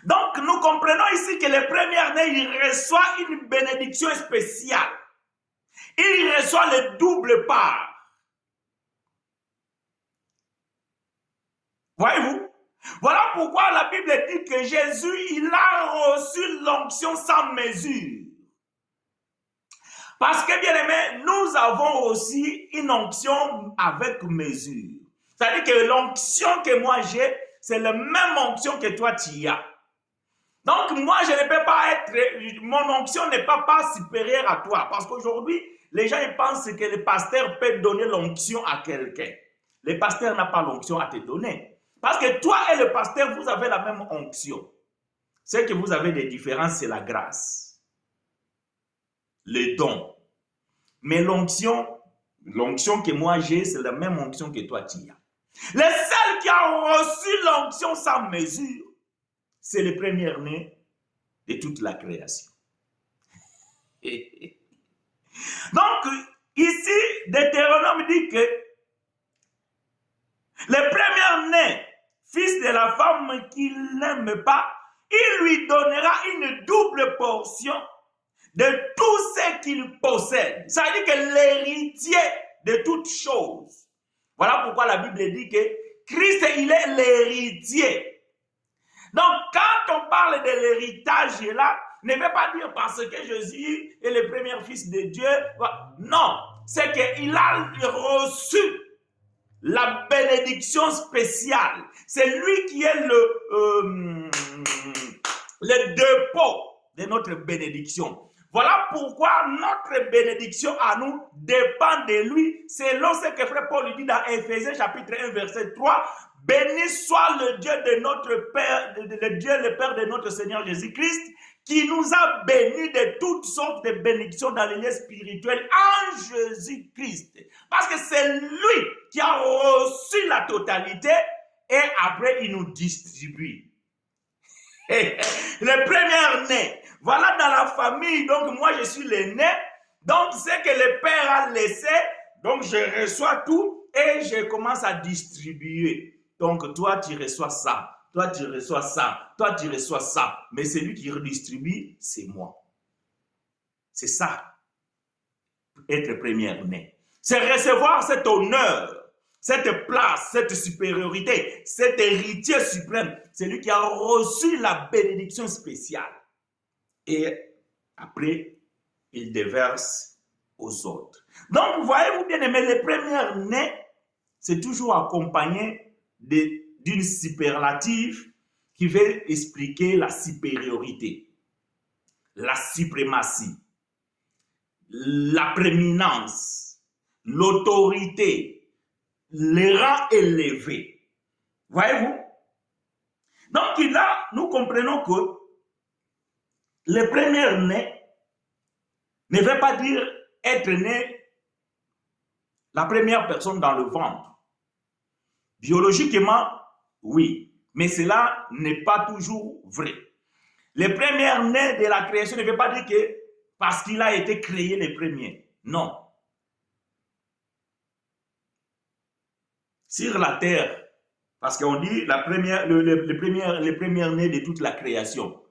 Donc, nous comprenons ici que le premier-né, il reçoit une bénédiction spéciale. Il reçoit le double part. Voyez-vous? Voilà pourquoi la Bible dit que Jésus, il a reçu l'onction sans mesure. Parce que, bien aimé, nous avons aussi une onction avec mesure. C'est-à-dire que l'onction que moi j'ai, c'est la même onction que toi tu as. Donc, moi, je ne peux pas être, mon onction n'est pas supérieure à toi. Parce qu'aujourd'hui, les gens ils pensent que le pasteur peut donner l'onction à quelqu'un. Le pasteur n'a pas l'onction à te donner. Parce que toi et le pasteur, vous avez la même onction. Ce que vous avez des différences, c'est la grâce, le don. Mais l'onction que moi j'ai, c'est la même onction que toi tu as. Le seul qui a reçu l'onction sans mesure, c'est le premier-né de toute la création. Donc, ici, Deutéronome dit que le premier-né, fils de la femme qu'il n'aime pas, il lui donnera une double portion de tout ce qu'il possède. Ça veut dire que l'héritier de toutes choses. Voilà pourquoi la Bible dit que Christ, il est l'héritier. Donc, quand on parle de l'héritage là, ne veut pas dire parce que Jésus est le premier fils de Dieu. Non, c'est qu'il a reçu la bénédiction spéciale. C'est lui qui est le dépôt de notre bénédiction. Voilà pourquoi notre bénédiction à nous dépend de lui, selon ce que frère Paul dit dans Éphésiens chapitre 1 verset 3. Béni soit le Dieu de notre Père, le Dieu le Père de notre Seigneur Jésus-Christ, qui nous a bénis de toutes sortes de bénédictions dans les lieux spirituels en Jésus-Christ. Parce que c'est lui qui a reçu la totalité et après il nous distribue. Le premier-né, voilà dans la famille, donc moi je suis l'aîné, donc c'est que le père a laissé, donc je reçois tout et je commence à distribuer. Donc toi tu reçois ça, toi tu reçois ça, toi tu reçois ça, mais celui qui redistribue, c'est moi. C'est ça, être premier-né. C'est recevoir cet honneur, cette place, cette supériorité, cet héritier suprême, c'est lui qui a reçu la bénédiction spéciale. Et après, il déverse aux autres. Donc, voyez-vous bien aimé, les premiers-nés, c'est toujours accompagné d'une superlative qui veut expliquer la supériorité, la suprématie, la prééminence, l'autorité, les rangs élevés. Voyez-vous? Donc là, nous comprenons que le premier-né ne veut pas dire être né la première personne dans le ventre. Biologiquement, oui, mais cela n'est pas toujours vrai. Les premiers-nés de la création ne veut pas dire que parce qu'il a été créé les premiers. Non. Sur la terre, parce qu'on dit les premiers-nés de toute la création.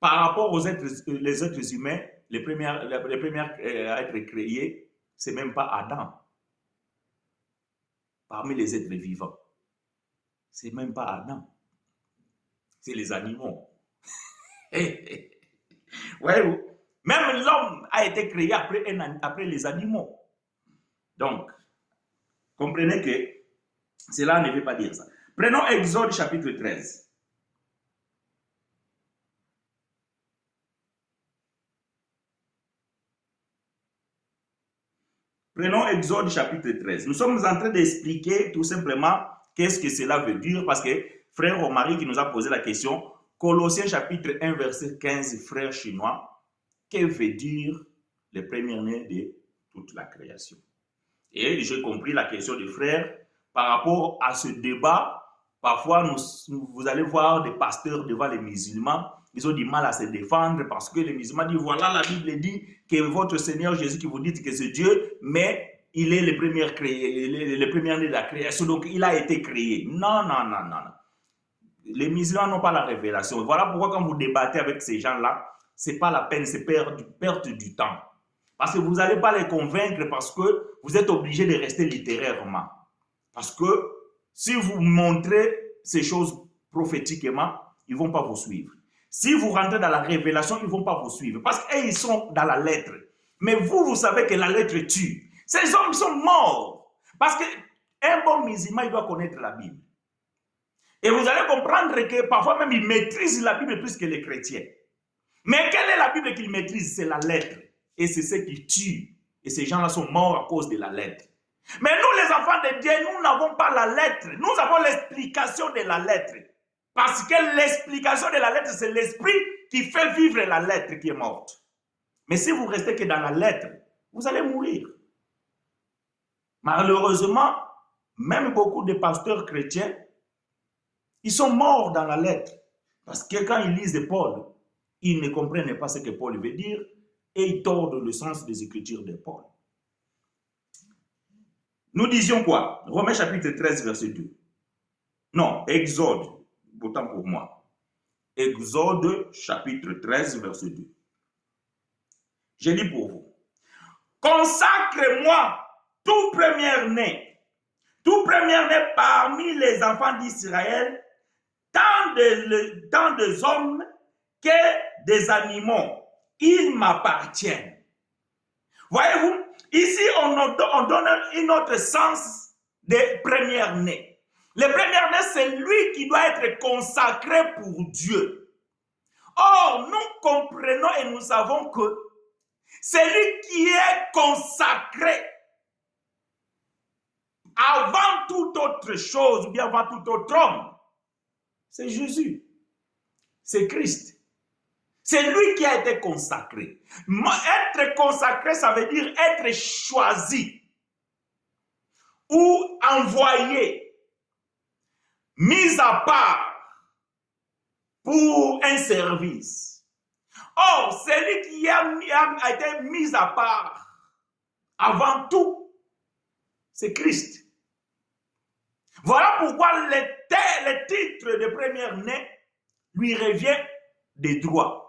Par rapport aux les êtres humains, les premiers à être créés, ce n'est même pas Adam. Parmi les êtres vivants, ce n'est même pas Adam. C'est les animaux. Ouais, même l'homme a été créé après les animaux. Donc, comprenez que cela ne veut pas dire ça. Prenons Exode chapitre 13. Prenons Exode chapitre 13. Nous sommes en train d'expliquer tout simplement qu'est-ce que cela veut dire parce que frère Romary qui nous a posé la question, Colossiens chapitre 1 verset 15, frère chinois, que veut dire le premier-né de toute la création? Et j'ai compris la question du frère par rapport à ce débat. Parfois, vous allez voir des pasteurs devant les musulmans, ils ont du mal à se défendre parce que les musulmans disent, voilà, la Bible dit que votre Seigneur Jésus qui vous dit que c'est Dieu, mais il est le premier créé, le premier de la création, donc il a été créé. Non, non, non, non. Les musulmans n'ont pas la révélation. Voilà pourquoi quand vous débattez avec ces gens-là, ce n'est pas la peine, c'est perte du temps. Parce que vous n'allez pas les convaincre parce que vous êtes obligé de rester littérairement. Parce que si vous montrez ces choses prophétiquement, ils ne vont pas vous suivre. Si vous rentrez dans la révélation, ils ne vont pas vous suivre. Parce qu'ils sont dans la lettre. Mais vous, vous savez que la lettre tue. Ces hommes sont morts. Parce qu'un bon musulman, il doit connaître la Bible. Et vous allez comprendre que parfois même, ils maîtrisent la Bible plus que les chrétiens. Mais quelle est la Bible qu'ils maîtrisent? C'est la lettre. Et c'est ce qui tue. Et ces gens-là sont morts à cause de la lettre. Mais nous, les enfants de Dieu, nous n'avons pas la lettre. Nous avons l'explication de la lettre. Parce que l'explication de la lettre, c'est l'esprit qui fait vivre la lettre qui est morte. Mais si vous restez que dans la lettre, vous allez mourir. Malheureusement, même beaucoup de pasteurs chrétiens, ils sont morts dans la lettre. Parce que quand ils lisent Paul, ils ne comprennent pas ce que Paul veut dire et ils tordent le sens des Écritures de Paul. Nous disions quoi? Romains chapitre 13, verset 2. Non, Exode, autant pour moi. Exode chapitre 13, verset 2. Je lis pour vous. Consacre-moi tout premier-né parmi les enfants d'Israël, tant des hommes que des animaux. Ils m'appartiennent. Voyez-vous, ici on donne un autre sens des premiers-nés. Le premier-né, c'est lui qui doit être consacré pour Dieu. Or, nous comprenons et nous savons que celui qui est consacré avant toute autre chose, ou bien avant tout autre homme, c'est Jésus. C'est Christ. C'est lui qui a été consacré. Être consacré, ça veut dire être choisi ou envoyé, mis à part pour un service. Or, celui qui a été mis à part avant tout, c'est Christ. Voilà pourquoi le titre de premier-né lui revient de droit.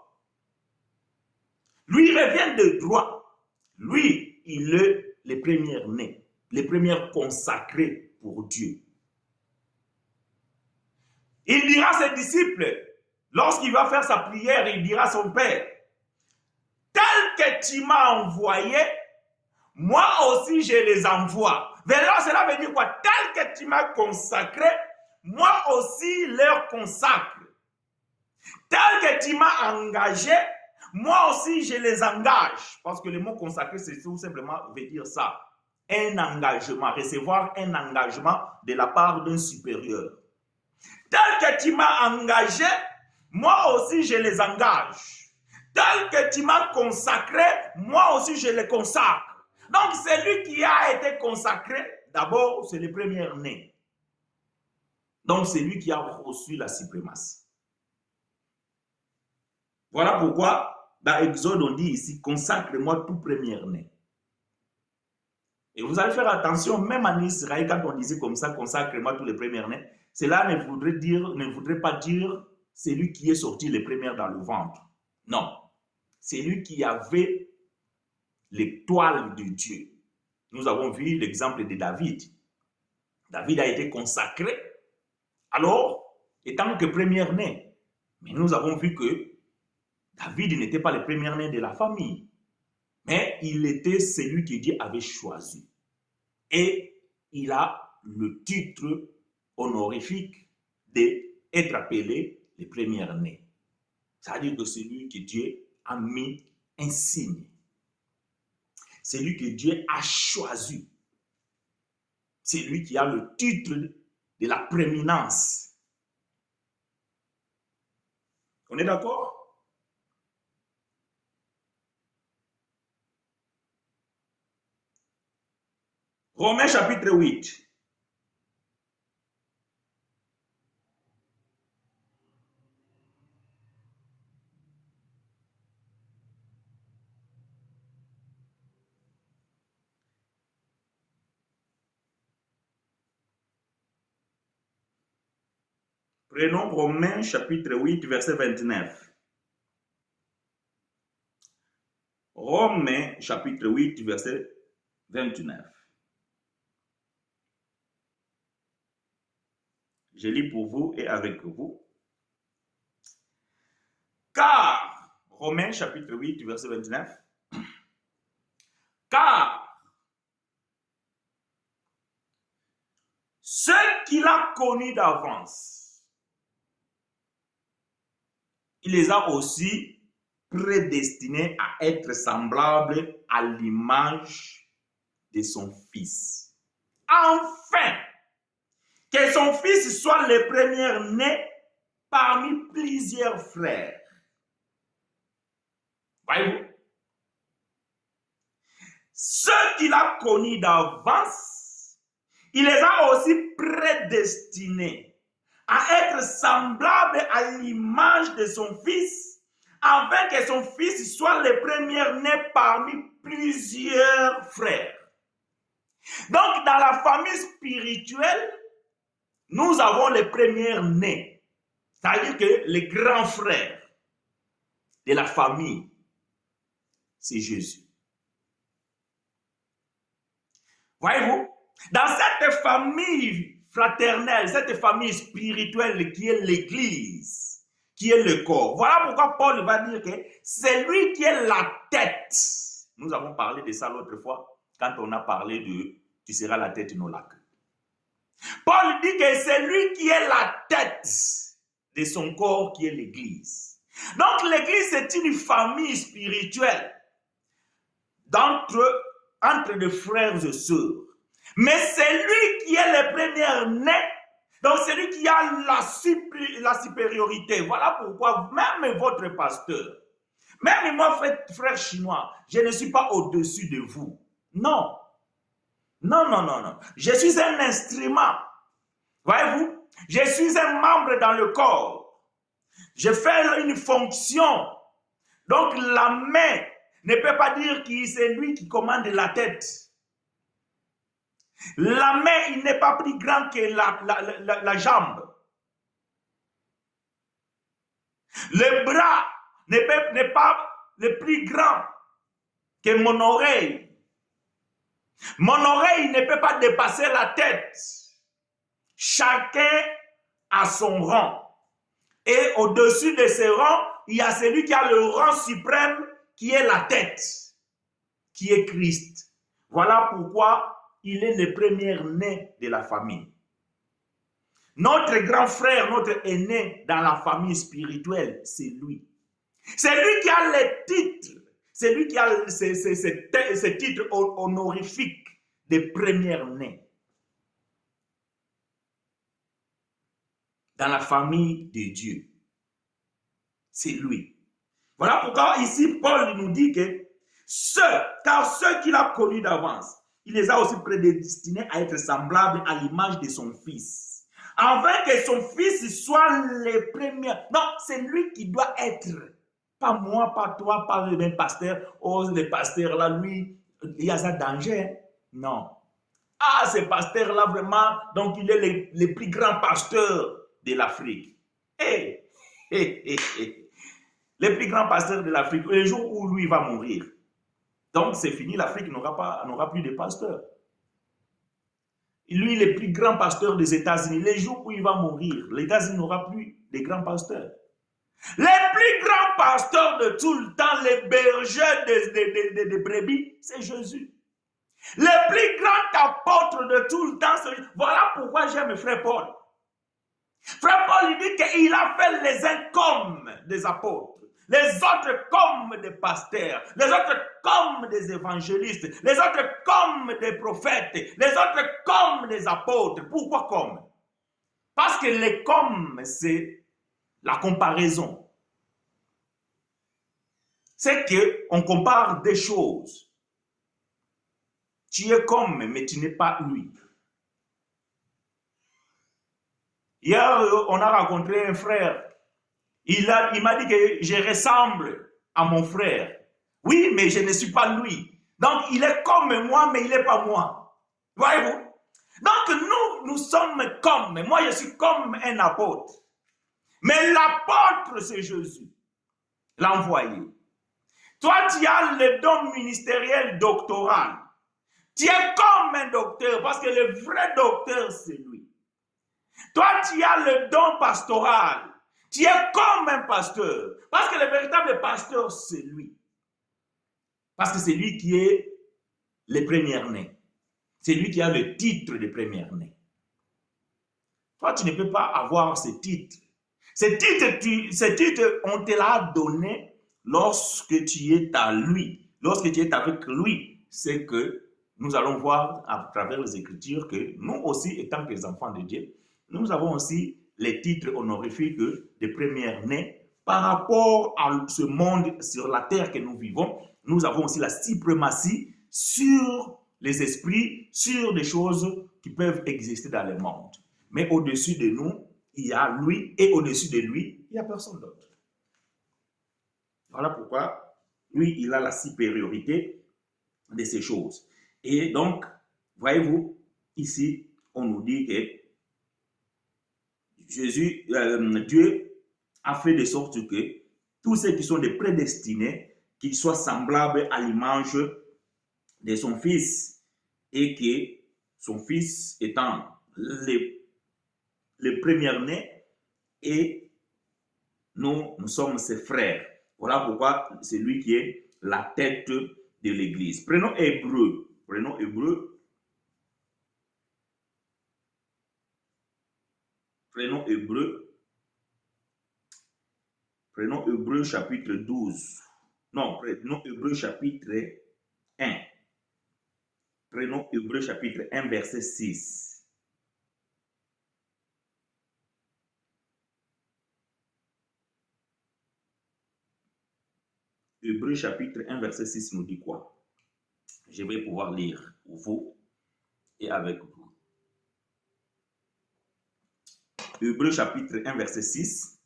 Lui revient de droit. Lui, il est le premier-né, le premier consacré pour Dieu. Il dira à ses disciples, lorsqu'il va faire sa prière, il dira à son Père, tel que tu m'as envoyé, moi aussi je les envoie. Cela veut dire quoi? Tel que tu m'as consacré, moi aussi leur consacre. Tel que tu m'as engagé, moi aussi je les engage. Parce que le mot consacré, c'est tout simplement veut dire ça. Un engagement, recevoir un engagement de la part d'un supérieur. Tel que tu m'as engagé, moi aussi je les engage. Tel que tu m'as consacré, moi aussi je les consacre. Donc celui qui a été consacré, d'abord c'est le premier-né. Donc, c'est lui qui a reçu la suprématie. Voilà pourquoi, dans Exode, on dit ici, consacre-moi tout premier-né. Et vous allez faire attention, même en Israël, quand on disait comme ça, consacre-moi tous les premiers-nés, cela ne voudrait pas dire celui qui est sorti les premières dans le ventre. Non. C'est lui qui avait l'étoile de Dieu. Nous avons vu l'exemple de David. David a été consacré, alors, étant que premier-né. Mais nous avons vu que David n'était pas le premier-né de la famille, mais il était celui que Dieu avait choisi. Et il a le titre honorifique d'être appelé le premier-né. C'est-à-dire que c'est lui que Dieu a mis un signe. C'est lui que Dieu a choisi. C'est lui qui a le titre de la prééminence. On est d'accord? Romains chapitre 8. Prenons Romains chapitre 8, verset 29. Romains chapitre 8, verset 29. Je lis pour vous et avec vous. Car, Romains chapitre 8, verset 29. Car, ceux qu'il a connus d'avance, il les a aussi prédestinés à être semblables à l'image de son Fils. Enfin, que son Fils soit le premier-né parmi plusieurs frères. Voyez-vous? Ceux qu'il a connus d'avance, il les a aussi prédestinés à être semblables à l'image de son Fils, afin que son Fils soit le premier-né parmi plusieurs frères. Donc, dans la famille spirituelle, nous avons les premiers-nés, c'est-à-dire que les grands frères de la famille, c'est Jésus. Voyez-vous, dans cette famille fraternelle, cette famille spirituelle qui est l'Église, qui est le corps, voilà pourquoi Paul va dire que c'est lui qui est la tête. Nous avons parlé de ça l'autre fois, quand on a parlé de « tu seras la tête, non la queue ». Paul dit que c'est lui qui est la tête de son corps qui est l'Église. Donc l'Église c'est une famille spirituelle entre des frères et sœurs. Mais c'est lui qui est le premier-né, donc c'est lui qui a la supériorité. Voilà pourquoi même votre pasteur, même moi frère chinois, je ne suis pas au-dessus de vous. Non. Non, non, non, non. Je suis un instrument. Voyez-vous? Je suis un membre dans le corps. Je fais une fonction. Donc la main ne peut pas dire que c'est lui qui commande la tête. La main, il n'est pas plus grand que la jambe. Le bras n'est pas le plus grand que mon oreille. Mon oreille ne peut pas dépasser la tête. Chacun a son rang. Et au-dessus de ce rang, il y a celui qui a le rang suprême, qui est la tête, qui est Christ. Voilà pourquoi il est le premier-né de la famille. Notre grand frère, notre aîné dans la famille spirituelle, c'est lui. C'est lui qui a les titres. C'est lui qui a ces titres honorifiques de premier-né. Dans la famille de Dieu. C'est lui. Voilà pourquoi ici Paul nous dit que car ceux qu'il a connus d'avance, il les a aussi prédestinés à être semblables à l'image de son Fils, afin que son fils soit le premier. Non, c'est lui qui doit être. Pas moi, pas toi, pas le même pasteur. Oh, le pasteur là, lui, il y a ça danger. Non. Ah, ce pasteur-là, vraiment, donc il est le plus grand pasteur de l'Afrique. Le plus grand pasteur de l'Afrique, le jour où lui va mourir. Donc c'est fini, l'Afrique n'aura plus de pasteur. Lui, le plus grand pasteur des États-Unis, le jour où il va mourir, les États-Unis n'aura plus de grands pasteurs. Les plus grands pasteurs de tout le temps, les bergers de brebis, c'est Jésus. Le plus grand apôtre de tout le temps, c'est Jésus. Voilà pourquoi j'aime frère Paul. Frère Paul, il dit qu'il a fait les uns comme des apôtres, les autres comme des pasteurs, les autres comme des évangélistes, les autres comme des prophètes, les autres comme des apôtres. Pourquoi comme? Parce que les comme, c'est la comparaison. C'est qu'on compare des choses. Tu es comme, mais tu n'es pas lui. Hier, on a rencontré un frère. Il m'a dit que je ressemble à mon frère. Oui, mais je ne suis pas lui. Donc, il est comme moi, mais il n'est pas moi. Voyez-vous? Donc, nous sommes comme. Moi, je suis comme un apôtre. Mais l'apôtre, c'est Jésus, l'envoyé. Toi, tu as le don ministériel doctoral. Tu es comme un docteur, parce que le vrai docteur, c'est lui. Toi, tu as le don pastoral. Tu es comme un pasteur. Parce que le véritable pasteur, c'est lui. Parce que c'est lui qui est le premier-né. C'est lui qui a le titre de premier-né. Toi, tu ne peux pas avoir ce titre. Ce titre, on te l'a donné lorsque tu es à lui. Lorsque tu es avec lui, c'est que nous allons voir à travers les Écritures que nous aussi, étant que les enfants de Dieu, nous avons aussi les titres honorifiques de première-né par rapport à ce monde sur la terre que nous vivons. Nous avons aussi la suprématie sur les esprits, sur des choses qui peuvent exister dans le monde. Mais au-dessus de nous, il y a lui, et au-dessus de lui, il n'y a personne d'autre. Voilà pourquoi lui, il a la supériorité de ces choses. Et donc, voyez-vous, ici, on nous dit que Dieu a fait de sorte que tous ceux qui sont des prédestinés, qu'ils soient semblables à l'image de son Fils, et que son Fils étant le premier-né, et nous sommes ses frères. Voilà pourquoi c'est lui qui est la tête de l'Église. Prenons Hébreu. Prenons Hébreu. Prenons Hébreu. Prenons Hébreu chapitre 12. Non, prenons Hébreu chapitre 1. Prenons Hébreu chapitre 1, verset 6. Hébreu chapitre 1, verset 6 nous dit quoi? Je vais pouvoir lire pour vous et avec vous. Hébreu chapitre 1, verset 6.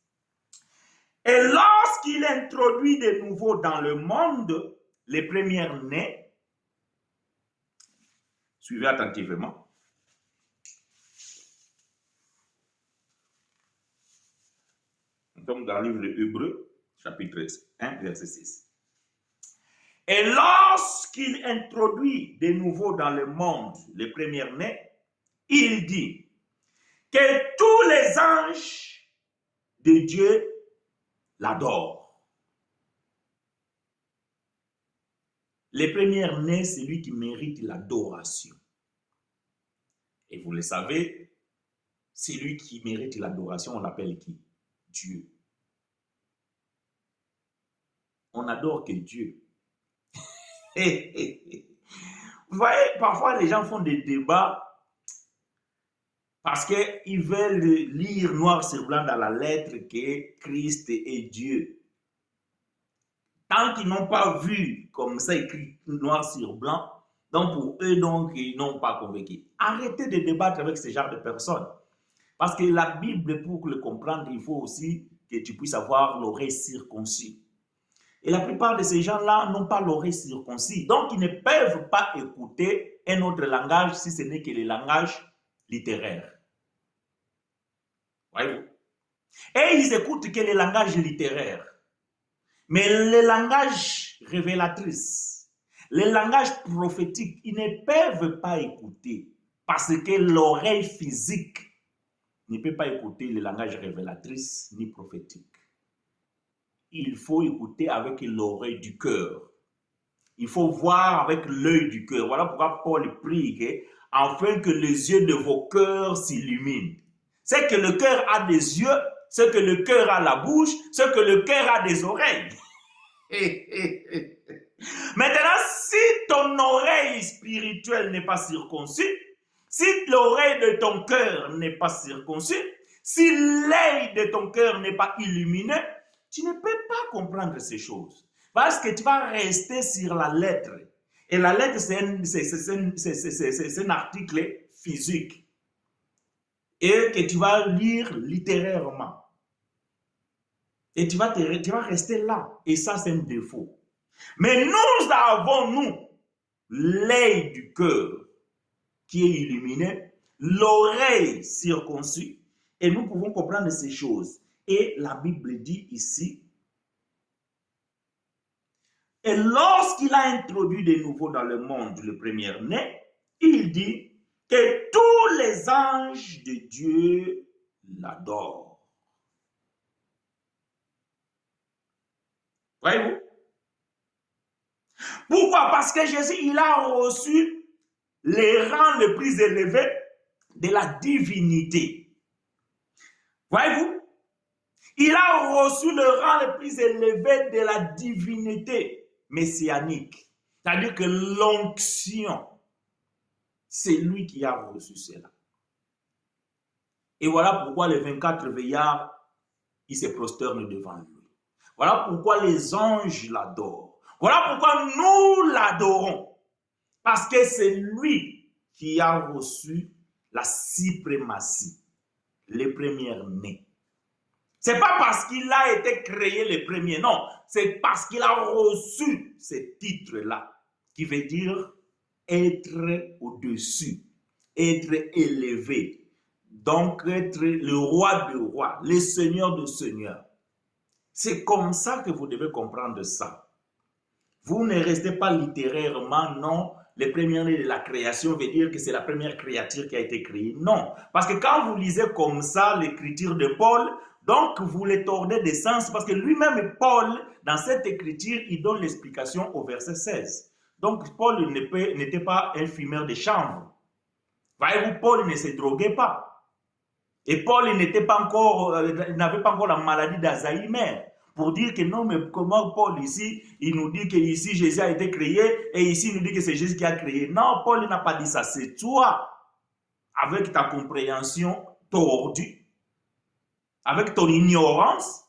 Et lorsqu'il introduit de nouveau dans le monde les premiers-nés, suivez attentivement. Nous sommes dans le livre de Hébreu, chapitre 1, verset 6. Et lorsqu'il introduit de nouveau dans le monde les premiers-nés, il dit que tous les anges de Dieu l'adorent. Les premiers-nés, c'est lui qui mérite l'adoration. Et vous le savez, celui qui mérite l'adoration, on l'appelle qui? Dieu. On n'adore que Dieu. Vous voyez, parfois les gens font des débats parce qu'ils veulent lire noir sur blanc dans la lettre que Christ est Dieu. Tant qu'ils n'ont pas vu comme ça écrit noir sur blanc, donc pour eux, donc, ils n'ont pas convaincu. Arrêtez de débattre avec ce genre de personnes. Parce que la Bible, pour le comprendre, il faut aussi que tu puisses avoir l'oreille circoncis. Et la plupart de ces gens-là n'ont pas l'oreille circoncis. Donc, ils ne peuvent pas écouter un autre langage si ce n'est que le langage littéraire. Voyez-vous? Et ils écoutent que le langage littéraire. Mais le langage révélatrice, le langage prophétique, ils ne peuvent pas écouter parce que l'oreille physique ne peut pas écouter le langage révélatrice ni prophétique. Il faut écouter avec l'oreille du cœur. Il faut voir avec l'œil du cœur. Voilà pourquoi Paul prie afin que les yeux de vos cœurs s'illuminent. C'est que le cœur a des yeux, c'est que le cœur a la bouche, c'est que le cœur a des oreilles. Maintenant, si ton oreille spirituelle n'est pas circoncis, si l'oreille de ton cœur n'est pas circoncis, si l'œil de ton cœur n'est pas illuminé, tu ne peux pas comprendre ces choses. Parce que tu vas rester sur la lettre. Et la lettre, c'est un article physique. Et que tu vas lire littérairement. Et tu vas rester là. Et ça, c'est un défaut. Mais nous avons, nous, l'œil du cœur qui est illuminé, l'oreille circoncis, et nous pouvons comprendre ces choses. Et la Bible dit ici, et lorsqu'il a introduit de nouveau dans le monde le premier-né, il dit que tous les anges de Dieu l'adorent. Voyez-vous? Pourquoi? Parce que Jésus, il a reçu les rangs les plus élevés de la divinité. Voyez-vous? Il a reçu le rang le plus élevé de la divinité messianique. C'est-à-dire que l'onction, c'est lui qui a reçu cela. Et voilà pourquoi les 24 veillards, ils se prosternent devant lui. Voilà pourquoi les anges l'adorent. Voilà pourquoi nous l'adorons. Parce que c'est lui qui a reçu la suprématie, les premiers-nés. Ce n'est pas parce qu'il a été créé le premier, non. C'est parce qu'il a reçu ce titre-là, qui veut dire être au-dessus, être élevé. Donc, être le roi de rois, le seigneur de seigneurs. C'est comme ça que vous devez comprendre ça. Vous ne restez pas littérairement, non. Les premiers-nés de la création veut dire que c'est la première créature qui a été créée. Non. Parce que quand vous lisez comme ça l'écriture de Paul, donc vous les tordez de sens. Parce que lui-même, Paul, dans cette écriture, il donne l'explication au verset 16. Donc Paul n'était pas un fumeur de chanvre. Voyez-vous, Paul ne se droguait pas. Et Paul n'avait pas encore la maladie d'Alzheimer. Pour dire que non, mais comment Paul ici, il nous dit que ici Jésus a été créé et ici il nous dit que c'est Jésus qui a créé. Non, Paul n'a pas dit ça, c'est toi, avec ta compréhension tordue, avec ton ignorance,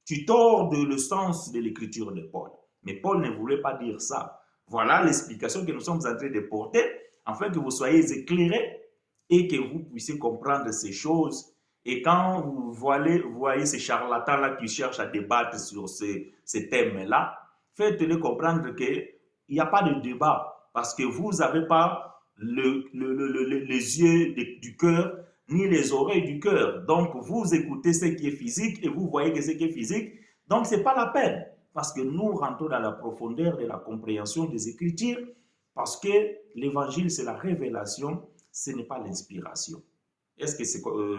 tu tords le sens de l'écriture de Paul. Mais Paul ne voulait pas dire ça. Voilà l'explication que nous sommes en train de porter, afin que vous soyez éclairés et que vous puissiez comprendre ces choses. Et quand vous voyez ces charlatans-là qui cherchent à débattre sur ces thèmes-là, faites-les comprendre qu'il n'y a pas de débat parce que vous n'avez pas les yeux du cœur ni les oreilles du cœur. Donc, vous écoutez ce qui est physique et vous voyez que ce qui est physique. Donc, ce n'est pas la peine parce que nous rentrons dans la profondeur de la compréhension des Écritures parce que l'Évangile, c'est la révélation, ce n'est pas l'inspiration. Est-ce que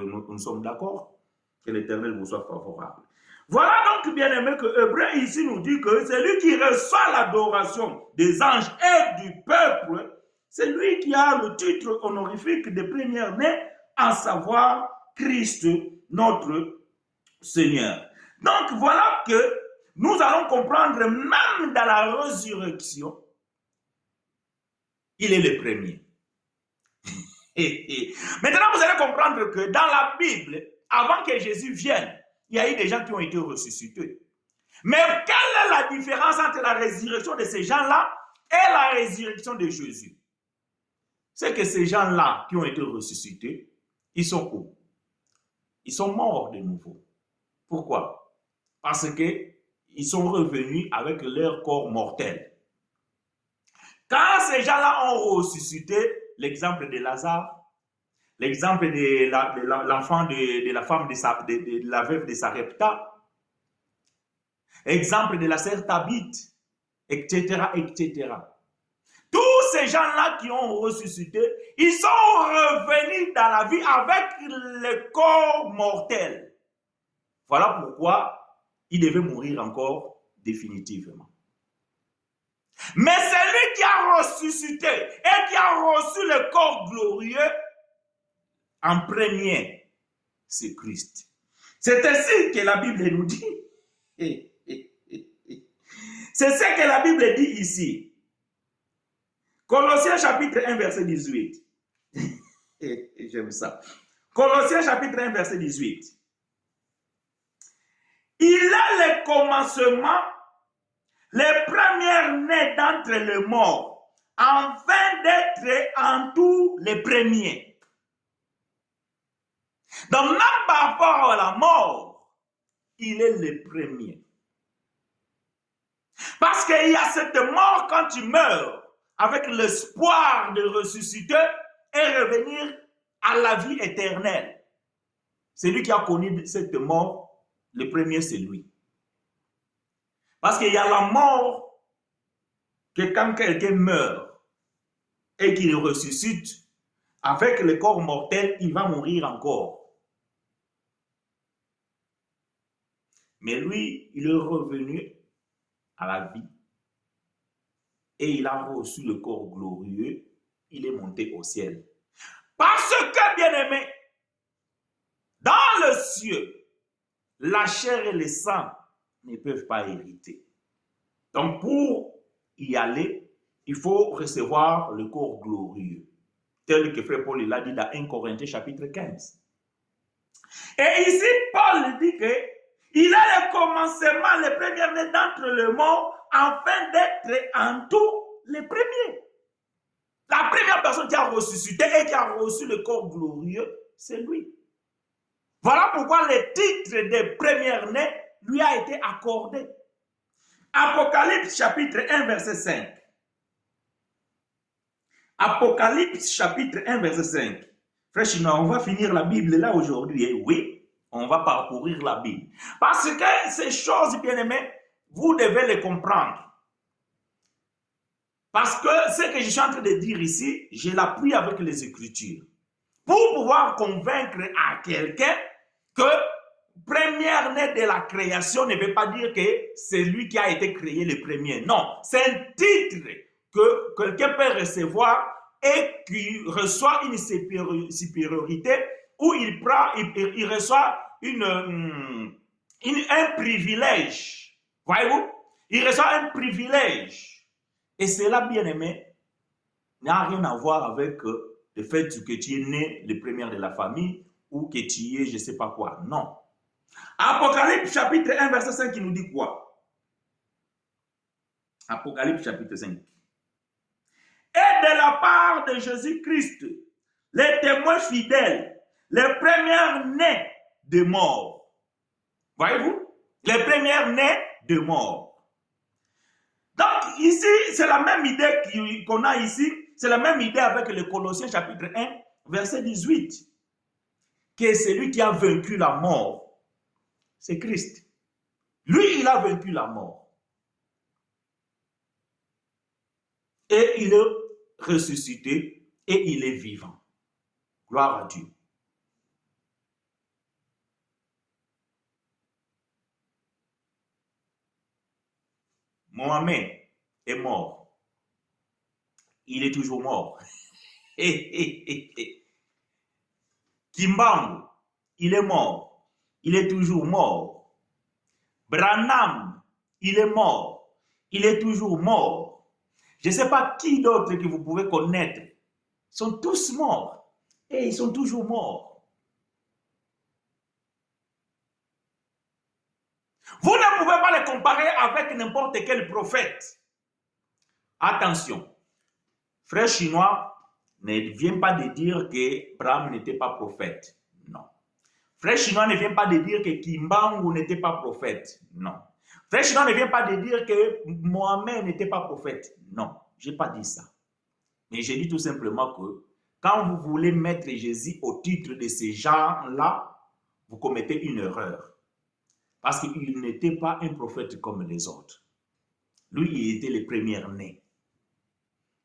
nous sommes d'accord? Que l'Éternel vous soit favorable. Voilà donc, bien aimé, que Hébreu ici nous dit que c'est lui qui reçoit l'adoration des anges et du peuple. C'est lui qui a le titre honorifique de premier-né, à savoir Christ, notre Seigneur. Donc voilà que nous allons comprendre, même dans la résurrection, il est le premier. Maintenant, vous allez comprendre que dans la Bible, avant que Jésus vienne, il y a eu des gens qui ont été ressuscités. Mais quelle est la différence entre la résurrection de ces gens-là et la résurrection de Jésus? C'est que ces gens-là qui ont été ressuscités, ils sont où? ils sont morts de nouveau. Pourquoi? Parce qu'ils sont revenus avec leur corps mortel. Quand ces gens-là ont ressuscité, l'exemple de Lazare, l'exemple de l'enfant de la femme de la veuve de Sarepta, exemple de la sœur Tabithe, etc., etc. Tous ces gens-là qui ont ressuscité, ils sont revenus dans la vie avec le corps mortel. Voilà pourquoi ils devaient mourir encore définitivement. Mais celui qui a ressuscité et qui a reçu le corps glorieux, en premier, c'est Christ. C'est ainsi que la Bible nous dit. C'est ce que la Bible dit ici. Colossiens chapitre 1, verset 18. J'aime ça. Colossiens chapitre 1, verset 18. Il est le commencement, les premiers-nés d'entre les morts, afin d'être en tout les premiers. Donc, même par rapport à la mort, il est le premier. Parce qu'il y a cette mort quand tu meurs, avec l'espoir de ressusciter et revenir à la vie éternelle. Celui qui a connu cette mort, le premier, c'est lui. Parce qu'il y a la mort que quand quelqu'un meurt et qu'il ressuscite, avec le corps mortel, il va mourir encore. Mais lui, il est revenu à la vie et il a reçu le corps glorieux, il est monté au ciel. Parce que, bien-aimé, dans le ciel, la chair et le sang ne peuvent pas hériter. Donc, pour y aller, il faut recevoir le corps glorieux, tel que Frère Paul l'a dit dans 1 Corinthiens chapitre 15. Et ici, Paul dit qu'il a le commencement, le premier-né d'entre les morts, afin d'être en tout les premiers. La première personne qui a ressuscité et qui a reçu le corps glorieux, c'est lui. Voilà pourquoi le titre de premier-né lui a été accordé. Apocalypse chapitre 1, verset 5. Apocalypse chapitre 1, verset 5. Frère Chinois, on va finir la Bible là aujourd'hui. Oui, on va parcourir la Bible. Parce que ces choses, bien-aimés, vous devez les comprendre. Parce que ce que je suis en train de dire ici, je l'appuie avec les Écritures. Pour pouvoir convaincre à quelqu'un que première-né de la création ne veut pas dire que c'est lui qui a été créé le premier. Non, c'est un titre que quelqu'un peut recevoir et qui reçoit une supériorité où il reçoit un privilège. Voyez-vous? Il reçoit un privilège. Et cela, bien-aimé, n'a rien à voir avec le fait que tu es né le premier de la famille ou que tu es je ne sais pas quoi. Non. Apocalypse chapitre 1, verset 5, qui nous dit quoi? Apocalypse chapitre 5. Et de la part de Jésus-Christ, les témoins fidèles, les premiers-nés de mort. Voyez-vous? Les premiers-nés de mort. Donc ici, c'est la même idée qu'on a ici, c'est la même idée avec le Colossiens chapitre 1, verset 18, que celui qui a vaincu la mort, c'est Christ. Lui, il a vaincu la mort. Et il est ressuscité et il est vivant. Gloire à Dieu. Mohamed est mort. Il est toujours mort. Kimbangu, il est mort. Il est toujours mort. Branham, il est mort. Il est toujours mort. Je ne sais pas qui d'autre que vous pouvez connaître. Ils sont tous morts. Et ils sont toujours morts. Vous ne pouvez pas les comparer avec n'importe quel prophète. Attention. Frère Chinois, ne vient pas de dire que Abraham n'était pas prophète. Non. Frère Chinois ne vient pas de dire que Kimbangu n'était pas prophète. Non. Frère Chinois ne vient pas de dire que Mohamed n'était pas prophète. Non, je n'ai pas dit ça. Mais j'ai dit tout simplement que quand vous voulez mettre Jésus au titre de ces gens-là, vous commettez une erreur. Parce qu'il n'était pas un prophète comme les autres. Lui, il était le premier-né.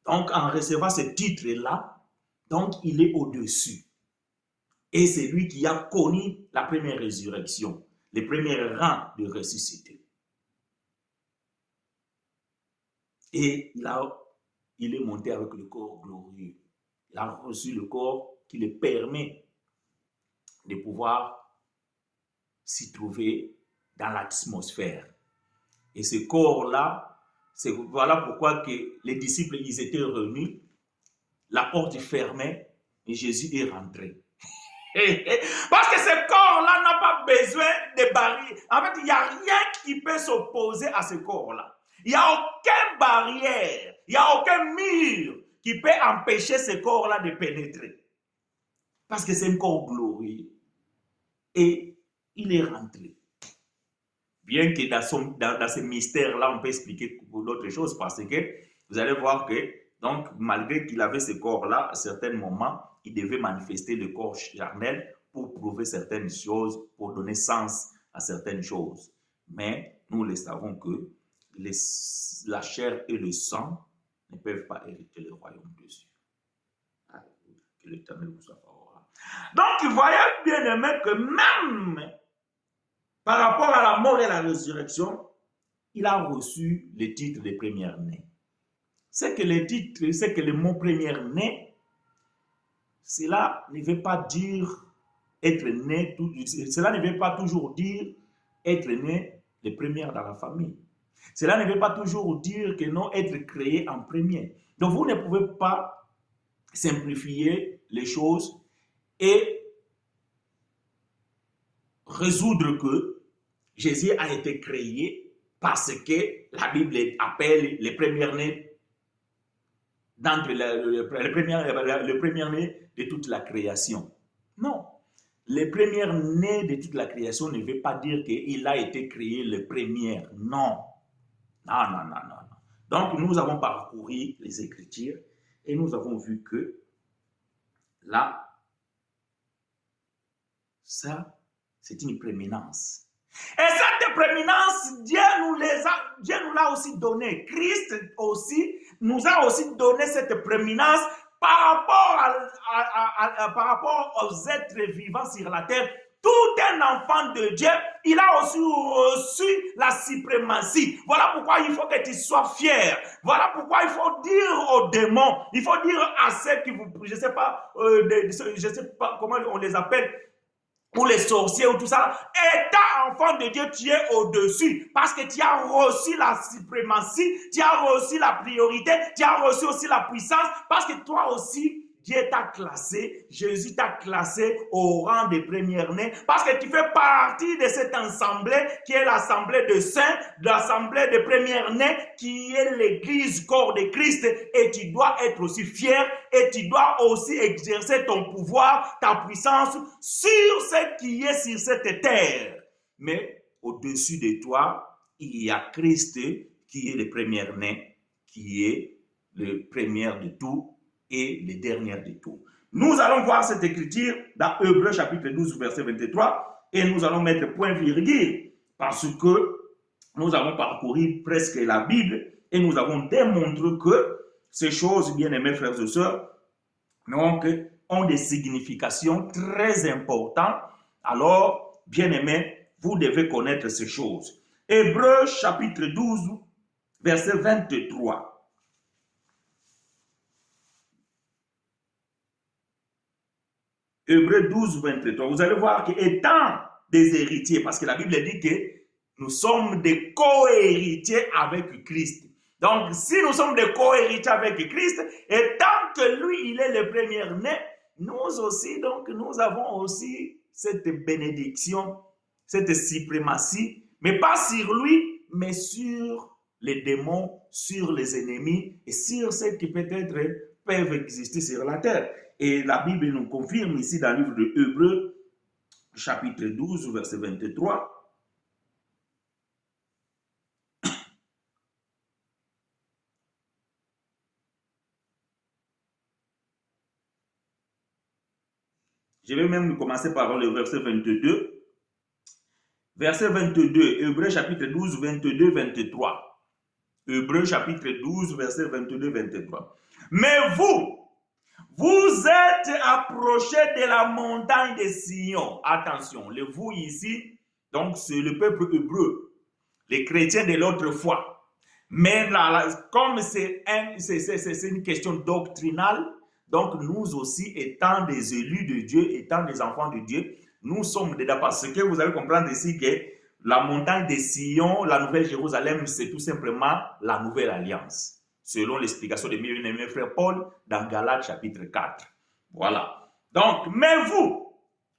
Donc, en recevant ce titre-là, donc il est au-dessus. Et c'est lui qui a connu la première résurrection, les premiers rangs de ressuscité. Et il est monté avec le corps glorieux. Il a reçu le corps qui le permet de pouvoir s'y trouver dans l'atmosphère. Et ce corps-là, voilà pourquoi que les disciples, ils étaient réunis, la porte fermée et Jésus est rentré. Parce que ce corps-là n'a pas besoin de barrières. En fait, il n'y a rien qui peut s'opposer à ce corps-là. Il n'y a aucune barrière, il n'y a aucun mur qui peut empêcher ce corps-là de pénétrer. Parce que c'est un corps glorieux. Et il est rentré. Bien que dans ce mystère-là, on peut expliquer d'autres choses parce que vous allez voir que, donc, malgré qu'il avait ce corps-là, à certains moments, il devait manifester le corps charnel pour prouver certaines choses, pour donner sens à certaines choses. Mais nous le savons que la chair et le sang ne peuvent pas hériter le royaume de Dieu. Que l'Éternel vous soit favorable. Donc, vous voyez bien aimé que même par rapport à la mort et la résurrection, il a reçu le titre de premier-né. C'est que le titre, c'est que le mot premier-né, cela ne veut pas dire être né, cela ne veut pas toujours dire être né le premier dans la famille. Cela ne veut pas toujours dire que non, être créé en premier. Donc vous ne pouvez pas simplifier les choses et résoudre que Jésus a été créé parce que la Bible appelle les premiers-nés d'entre le premier-né de toute la création. Non. Le premier-né de toute la création ne veut pas dire qu'il a été créé le premier. Non. Non, non, non, non. Donc, nous avons parcouru les Écritures et nous avons vu que là, ça, c'est une prééminence. Et cette prééminence, Dieu nous l'a aussi donné. Christ aussi nous a aussi donné cette prééminence par rapport aux êtres vivants sur la terre. Tout un enfant de Dieu, il a aussi reçu la suprématie. Voilà pourquoi il faut que tu sois fier. Voilà pourquoi il faut dire aux démons, il faut dire à ceux qui vous, je sais pas comment on les appelle, ou les sorciers ou tout ça, étant enfant de Dieu, tu es au-dessus parce que tu as reçu la suprématie, tu as reçu la priorité, tu as reçu aussi la puissance parce que toi aussi, Dieu t'a classé, Jésus t'a classé au rang des premiers-nés parce que tu fais partie de cette assemblée qui est l'assemblée de saints, l'assemblée des premiers-nés qui est l'église corps de Christ et tu dois être aussi fier et tu dois aussi exercer ton pouvoir, ta puissance sur ce qui est sur cette terre. Mais au-dessus de toi, il y a Christ qui est le premier-né, qui est le premier de tout et les dernières de tout. Nous allons voir cette écriture dans Hébreux chapitre 12 verset 23 et nous allons mettre point virgule parce que nous avons parcouru presque la Bible et nous avons démontré que ces choses, bien aimés frères et sœurs, donc, ont des significations très importantes. Alors, bien aimés, vous devez connaître ces choses. Hébreux chapitre 12 verset 23. Hébreux 12, 23. Vous allez voir qu'étant des héritiers, parce que la Bible dit que nous sommes des co-héritiers avec Christ. Donc, si nous sommes des co-héritiers avec Christ, et tant que lui, il est le premier-né, nous aussi, donc, nous avons aussi cette bénédiction, cette suprématie, mais pas sur lui, mais sur les démons, sur les ennemis et sur ceux qui peut-être peuvent exister sur la terre. Et la Bible nous confirme ici dans le livre de Hébreux, chapitre 12, verset 23. Je vais même commencer par le verset 22. Verset 22, Hébreux chapitre 12, 22, 23. Hébreux chapitre 12, verset 22, 23. Mais vous êtes approchés de la montagne de Sion. Attention, le vous ici, donc c'est le peuple hébreu, les chrétiens de l'autre foi. Mais comme c'est une question doctrinale, donc nous aussi, étant des élus de Dieu, étant des enfants de Dieu, nous sommes dedans. Parce que vous allez comprendre ici que la montagne de Sion, la nouvelle Jérusalem, c'est tout simplement la nouvelle alliance, selon l'explication de mes bien-aimés frère Paul dans Galates chapitre 4. Voilà. Donc, mais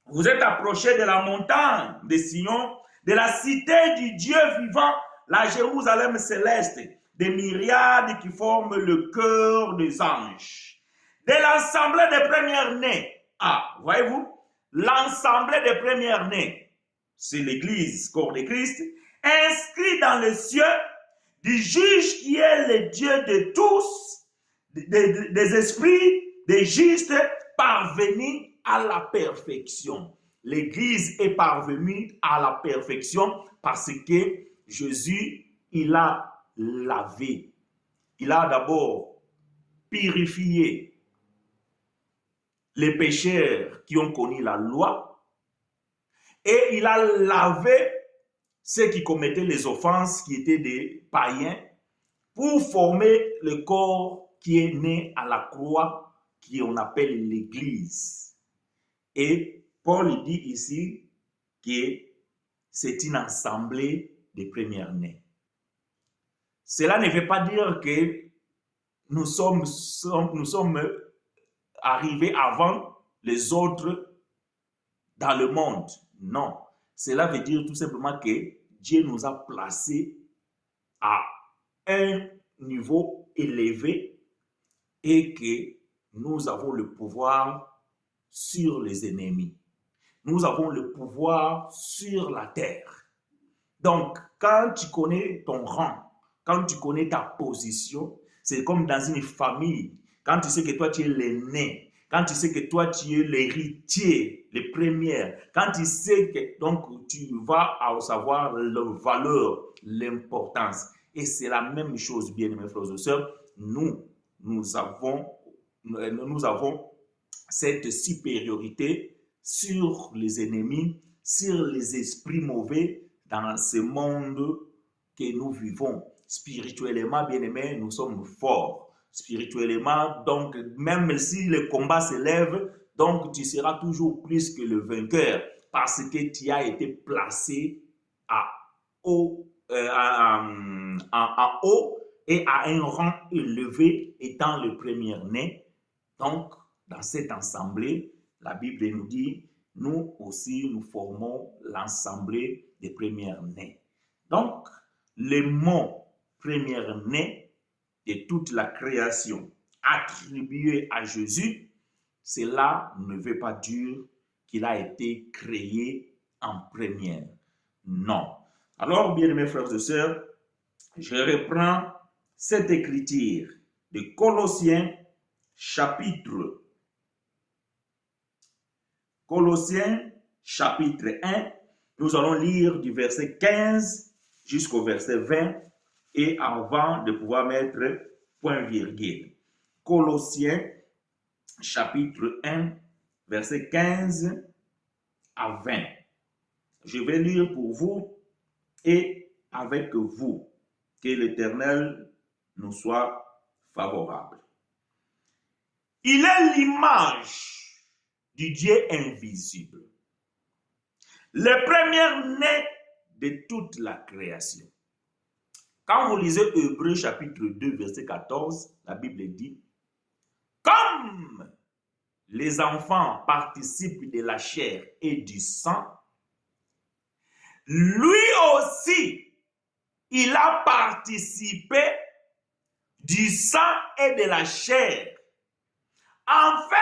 vous êtes approchés de la montagne de Sion, de la cité du Dieu vivant, la Jérusalem céleste, des myriades qui forment le cœur des anges, de l'assemblée des premiers-nés. Ah, voyez-vous, l'assemblée des premiers-nés, c'est l'Église, corps de Christ, inscrit dans les cieux, du juge qui est le Dieu de tous, des esprits, des justes, parvenus à la perfection. L'Église est parvenue à la perfection parce que Jésus, il a lavé. Il a d'abord purifié les pécheurs qui ont connu la loi et il a lavé ceux qui commettaient les offenses, qui étaient des païens, pour former le corps qui est né à la croix, qu'on appelle l'Église. Et Paul dit ici que c'est une assemblée des premiers-nés. Cela ne veut pas dire que nous sommes arrivés avant les autres dans le monde. Non. Cela veut dire tout simplement que Dieu nous a placés à un niveau élevé et que nous avons le pouvoir sur les ennemis. Nous avons le pouvoir sur la terre. Donc, quand tu connais ton rang, quand tu connais ta position, c'est comme dans une famille. Quand tu sais que toi, tu es l'aîné, quand tu sais que toi, tu es l'héritier, les premières, quand tu sais que donc, tu vas savoir la valeur, l'importance. Et c'est la même chose, bien aimés frères et sœurs, nous avons cette supériorité sur les ennemis, sur les esprits mauvais dans ce monde que nous vivons. Spirituellement, bien aimés, nous sommes forts. Spirituellement, donc même si le combat s'élève, donc tu seras toujours plus que le vainqueur parce que tu as été placé en haut et à un rang élevé étant le premier-né. Donc, dans cette assemblée, la Bible nous dit, nous aussi, nous formons l'assemblée des premiers-nés. Donc, le mot premier-né de toute la création attribuée à Jésus, cela ne veut pas dire qu'il a été créé en première. Non. Alors, bien-aimés frères et sœurs, je reprends cette écriture de Colossiens chapitre 1, nous allons lire du verset 15 jusqu'au verset 20 et avant de pouvoir mettre point virgule. Colossiens chapitre 1, verset 15 à 20. Je vais lire pour vous et avec vous. Que l'Éternel nous soit favorable. Il est l'image du Dieu invisible, le premier-né de toute la création. Quand vous lisez Hébreux chapitre 2, verset 14, la Bible dit, comme les enfants participent de la chair et du sang, lui aussi, il a participé du sang et de la chair, afin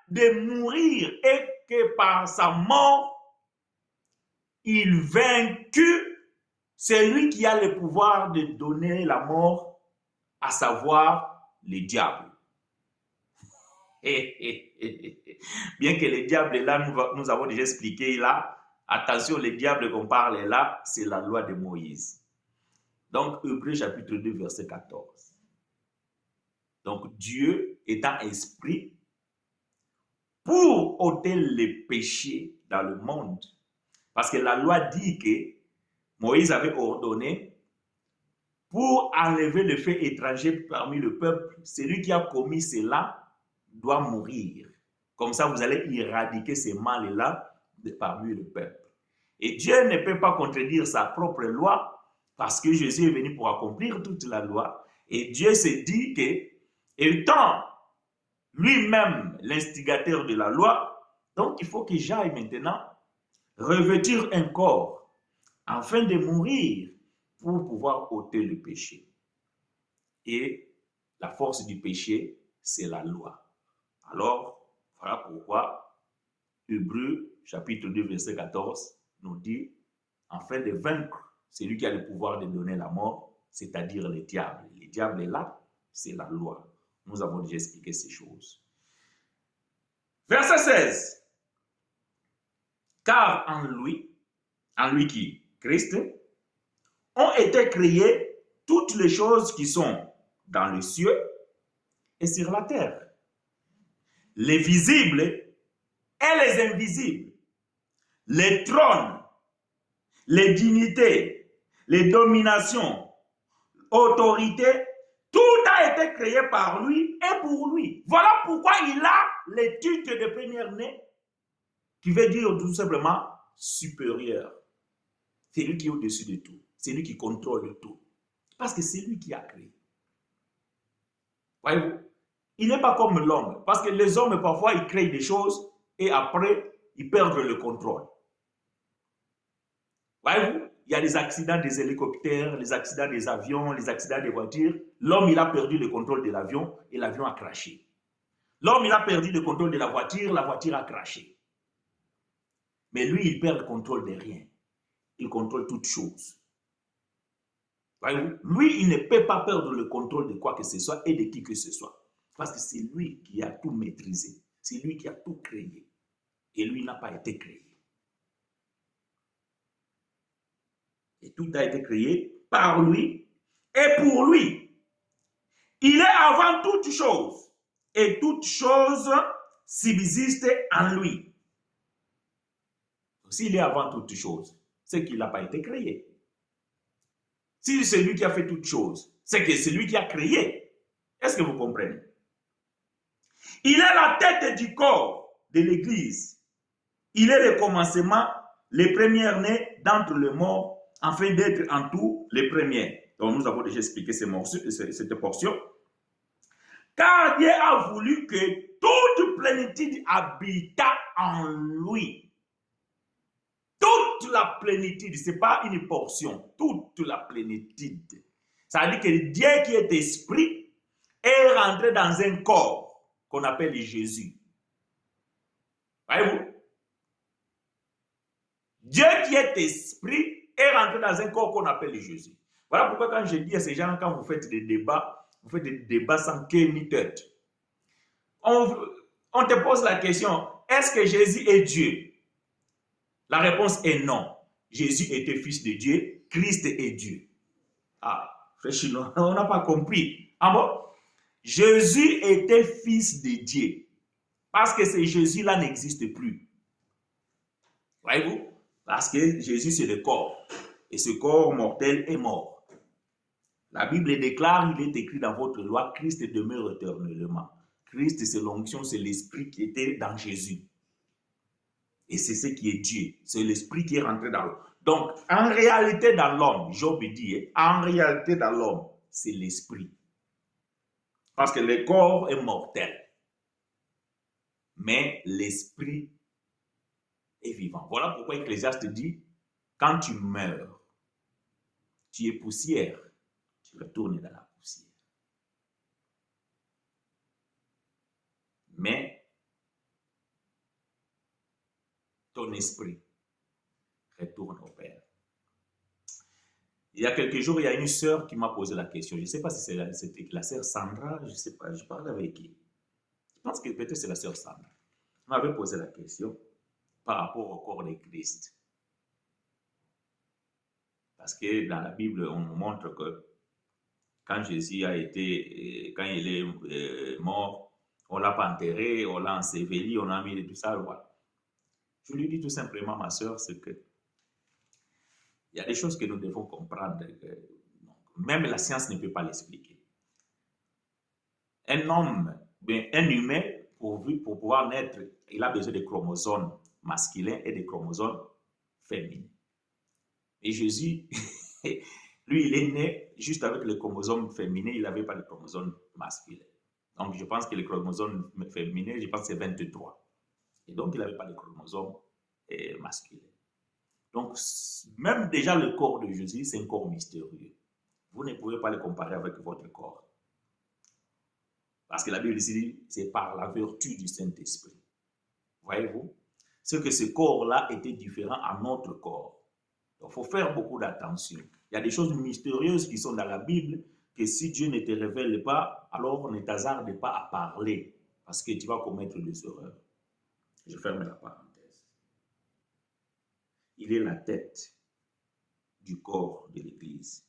de mourir et que par sa mort, il vaincut celui qui a le pouvoir de donner la mort, à savoir le diable. Bien que le diable est là, nous avons déjà expliqué là, attention, le diable qu'on parle est là, c'est la loi de Moïse. Donc, Hébreux chapitre 2, verset 14. Donc, Dieu étant esprit, pour ôter les péchés dans le monde, parce que la loi dit que Moïse avait ordonné pour enlever le fait étranger parmi le peuple, celui qui a commis cela doit mourir. Comme ça, vous allez éradiquer ces mâles-là parmi le peuple. Et Dieu ne peut pas contredire sa propre loi parce que Jésus est venu pour accomplir toute la loi. Et Dieu s'est dit que, étant lui-même l'instigateur de la loi, donc il faut que j'aille maintenant revêtir un corps afin de mourir pour pouvoir ôter le péché. Et la force du péché, c'est la loi. Alors, voilà pourquoi Hébreux chapitre 2, verset 14 nous dit, afin de vaincre celui qui a le pouvoir de donner la mort, c'est-à-dire le diable. Le diable est là, c'est la loi. Nous avons déjà expliqué ces choses. Verset 16. Car en lui qui? Christ, ont été créées toutes les choses qui sont dans les cieux et sur la terre, les visibles et les invisibles, les trônes, les dignités, les dominations, autorités, tout a été créé par lui et pour lui. Voilà pourquoi il a les titres de premier-né, qui veut dire tout simplement supérieur. C'est lui qui est au-dessus de tout. C'est lui qui contrôle tout. Parce que c'est lui qui a créé. Voyez-vous? Il n'est pas comme l'homme. Parce que les hommes, parfois, ils créent des choses et après, ils perdent le contrôle. Voyez-vous? Il y a des accidents des hélicoptères, les accidents des avions, les accidents des voitures. L'homme, il a perdu le contrôle de l'avion et l'avion a crashé. L'homme, il a perdu le contrôle de la voiture a crashé. Mais lui, il perd le contrôle de rien. Il contrôle toutes choses. Voyez-vous? Lui, il ne peut pas perdre le contrôle de quoi que ce soit et de qui que ce soit. Parce que c'est lui qui a tout maîtrisé. C'est lui qui a tout créé. Et lui n'a pas été créé. Et tout a été créé par lui et pour lui. Il est avant toute chose. Et toute chose subsiste en lui. S'il est avant toute chose, c'est qu'il n'a pas été créé. Si c'est lui qui a fait toute chose, c'est que c'est lui qui a créé. Est-ce que vous comprenez? Il est la tête du corps de l'Église. Il est le commencement, les premiers-nés d'entre les morts, afin d'être en tout les premiers. Donc nous avons déjà expliqué cette portion. Car Dieu a voulu que toute plénitude habita en lui. Toute la plénitude, ce n'est pas une portion, toute la plénitude. Ça veut dire que Dieu qui est esprit est rentré dans un corps qu'on appelle Jésus. Voyez-vous? Dieu qui est esprit est rentré dans un corps qu'on appelle Jésus. Voilà pourquoi quand je dis à ces gens, quand vous faites des débats, vous faites des débats sans queue ni tête. On te pose la question, est-ce que Jésus est Dieu? La réponse est non. Jésus était fils de Dieu, Christ est Dieu. Ah, frère chinois, on n'a pas compris. Ah bon? Jésus était fils de Dieu. Parce que ce Jésus-là n'existe plus. Voyez-vous? Parce que Jésus, c'est le corps. Et ce corps mortel est mort. La Bible déclare, il est écrit dans votre loi, Christ demeure éternellement. Christ, c'est l'onction, c'est l'esprit qui était dans Jésus. Et c'est ce qui est Dieu. C'est l'esprit qui est rentré dans l'homme. Donc, en réalité, dans l'homme, Job dit, en réalité, dans l'homme, c'est l'esprit. Parce que le corps est mortel. Mais l'esprit est vivant. Voilà pourquoi Ecclésiaste dit, quand tu meurs, tu es poussière, tu retournes dans la poussière. Mais ton esprit retourne au Père. Il y a quelques jours, il y a une sœur qui m'a posé la question. Je ne sais pas si c'était la sœur Sandra, je ne sais pas, je parle avec qui. Je pense que peut-être c'est la sœur Sandra. Elle m'avait posé la question par rapport au corps de Christ. Parce que dans la Bible, on nous montre que quand Jésus a été, quand il est mort, on ne l'a pas enterré, on l'a enseveli, on a mis tout ça, voilà. Je lui dis tout simplement, ma soeur, c'est que il y a des choses que nous devons comprendre. Même la science ne peut pas l'expliquer. Un homme, bien, un humain, pour pouvoir naître, il a besoin de chromosomes masculins et de chromosomes féminins. Et Jésus, lui, il est né juste avec les chromosomes féminins, il n'avait pas de chromosomes masculins. Donc, je pense que les chromosomes féminins, je pense que c'est 23. Et donc, il n'avait pas de chromosomes masculins. Donc, même déjà le corps de Jésus, c'est un corps mystérieux. Vous ne pouvez pas le comparer avec votre corps. Parce que la Bible dit, c'est par la vertu du Saint-Esprit. Voyez-vous? C'est que ce corps-là était différent à notre corps. Donc, il faut faire beaucoup d'attention. Il y a des choses mystérieuses qui sont dans la Bible que si Dieu ne te révèle pas, alors ne t'hasarde pas à parler parce que tu vas commettre des erreurs. Je ferme la parenthèse. Il est la tête du corps de l'Église.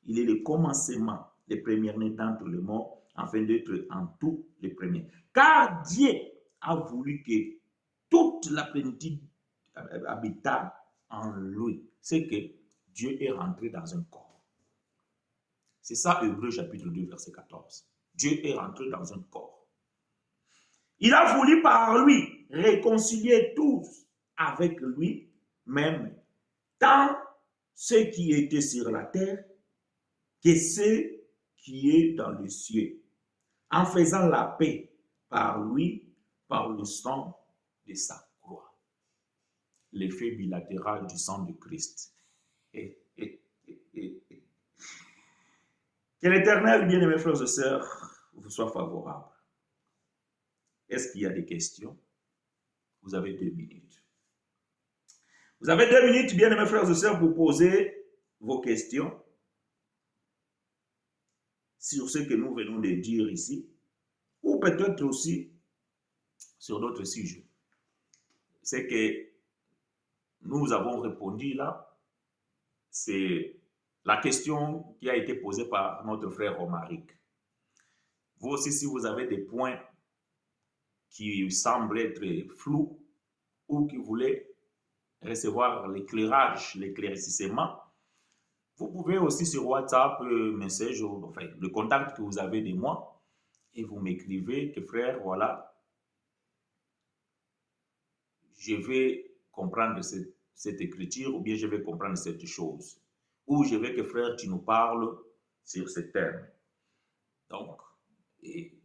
Il est le commencement, le premier-né d'entre les morts, afin d'être en tout le premier. Car Dieu a voulu que toute la plénitude habita en lui. C'est que Dieu est rentré dans un corps. C'est ça, Hébreux chapitre 2, verset 14. Dieu est rentré dans un corps. Il a voulu par lui réconcilier tous avec lui, même tant ceux qui étaient sur la terre que ceux qui est dans les cieux, en faisant la paix par lui, par le sang de sa croix. L'effet bilatéral du sang de Christ. Que l'Éternel, bien-aimés frères et sœurs, vous soit favorable. Est-ce qu'il y a des questions? Vous avez 2 minutes. Vous avez 2 minutes, bien-aimés frères et sœurs, pour poser vos questions sur ce que nous venons de dire ici, ou peut-être aussi sur d'autres sujets. C'est que nous avons répondu là, c'est la question qui a été posée par notre frère Romaric. Vous aussi, si vous avez des points qui semblent être flous ou qui voulaient recevoir l'éclairage, l'éclaircissement, vous pouvez aussi sur WhatsApp, message, enfin, le contact que vous avez de moi, et vous m'écrivez que frère, voilà, je vais comprendre cette écriture ou bien je vais comprendre cette chose. Ou je veux que frère, tu nous parles sur ce thème. Donc, et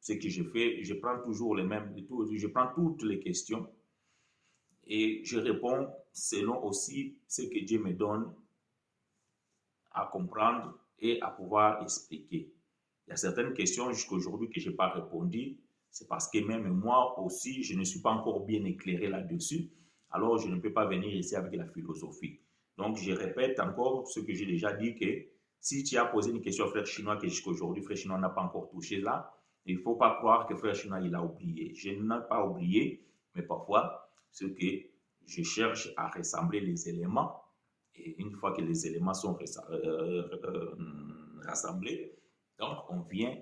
ce que je fais, je prends toujours les mêmes, je prends toutes les questions et je réponds selon aussi ce que Dieu me donne à comprendre et à pouvoir expliquer. Il y a certaines questions jusqu'à aujourd'hui que je n'ai pas répondu. C'est parce que même moi aussi, je ne suis pas encore bien éclairé là-dessus. Alors, je ne peux pas venir ici avec la philosophie. Donc, je répète encore ce que j'ai déjà dit, que si tu as posé une question à frère chinois que jusqu'à aujourd'hui, frère chinois n'a pas encore touché là, il ne faut pas croire que frère chinois, il a oublié. Je n'ai pas oublié, mais parfois, ce que je cherche à rassembler les éléments, et une fois que les éléments sont rassemblés, donc on vient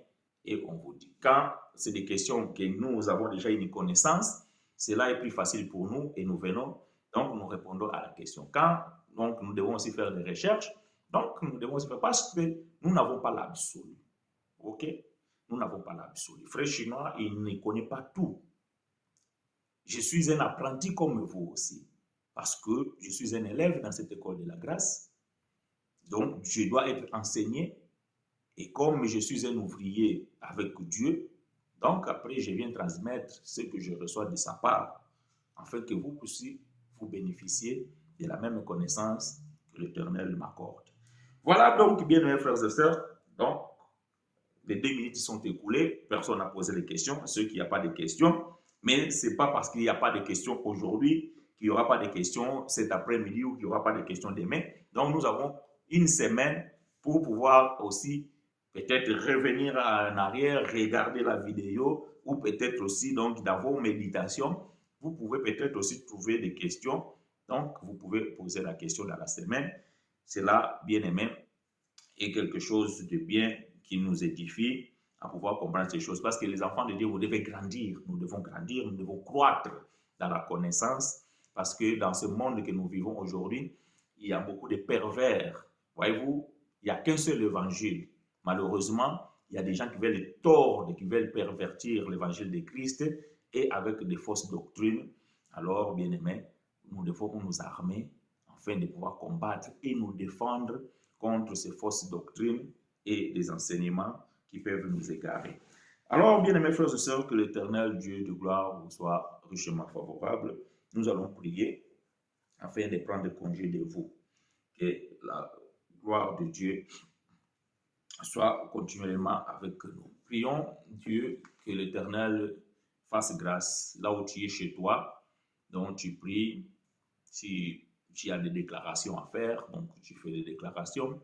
et on vous dit. Quand c'est des questions que nous avons déjà une connaissance, cela est plus facile pour nous et nous venons, donc nous répondons à la question. Quand donc, nous devons aussi faire des recherches, donc nous devons aussi faire parce que nous n'avons pas l'absolu. Ok? Nous n'avons pas l'absolu. Frère chinois, il ne connaît pas tout. Je suis un apprenti comme vous aussi, parce que je suis un élève dans cette école de la grâce. Donc, je dois être enseigné. Et comme je suis un ouvrier avec Dieu, donc après, je viens transmettre ce que je reçois de sa part, afin que vous puissiez vous bénéficier de la même connaissance que l'Éternel m'accorde. Voilà donc, bien mes frères et sœurs, donc, les 2 minutes sont écoulées, personne n'a posé les questions, ceux qui n'ont pas de questions, mais ce n'est pas parce qu'il n'y a pas de questions aujourd'hui qu'il n'y aura pas de questions cet après-midi ou qu'il n'y aura pas de questions demain. Donc, nous avons une semaine pour pouvoir aussi peut-être revenir en arrière, regarder la vidéo ou peut-être aussi donc dans vos méditations, vous pouvez peut-être aussi trouver des questions. Donc, vous pouvez poser la question dans la semaine. Cela, bien aimé, est quelque chose de bien qui nous édifie à pouvoir comprendre ces choses. Parce que les enfants de Dieu, vous devez grandir. Nous devons croître dans la connaissance. Parce que dans ce monde que nous vivons aujourd'hui, il y a beaucoup de pervers. Voyez-vous, il n'y a qu'un seul évangile. Malheureusement, il y a des gens qui veulent tordre, qui veulent pervertir l'évangile de Christ et avec des fausses doctrines. Alors, bien aimés, nous devons nous armer afin de pouvoir combattre et nous défendre contre ces fausses doctrines et des enseignements qui peuvent nous égarer. Alors, bien aimés frères et sœurs, que l'Éternel Dieu de gloire vous soit richement favorable. Nous allons prier afin de prendre congé de vous. Que la gloire de Dieu soit continuellement avec nous. Prions Dieu que l'Éternel fasse grâce là où tu es chez toi, donc tu pries. Si tu as des déclarations à faire, donc tu fais des déclarations.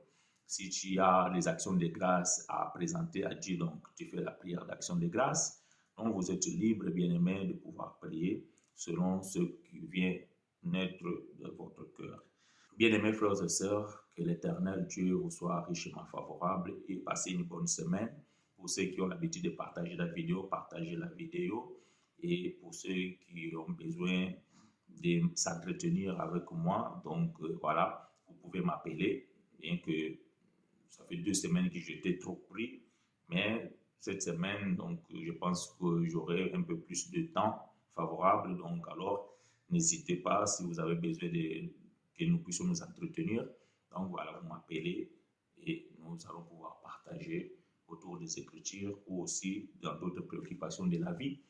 Si tu as des actions de grâce à présenter à Dieu, donc tu fais la prière d'action de grâce. Donc vous êtes libre, bien-aimé, de pouvoir prier selon ce qui vient naître de votre cœur. Bien-aimés frères et sœurs, que l'Éternel Dieu vous soit richement favorable et passez une bonne semaine. Pour ceux qui ont l'habitude de partager la vidéo, partagez la vidéo. Et pour ceux qui ont besoin de s'entretenir avec moi, donc voilà, vous pouvez m'appeler, bien que ça fait 2 semaines que j'étais trop pris, mais cette semaine, donc je pense que j'aurai un peu plus de temps favorable, donc alors n'hésitez pas si vous avez besoin que nous puissions nous entretenir, donc voilà, vous m'appelez et nous allons pouvoir partager autour des Écritures ou aussi dans d'autres préoccupations de la vie.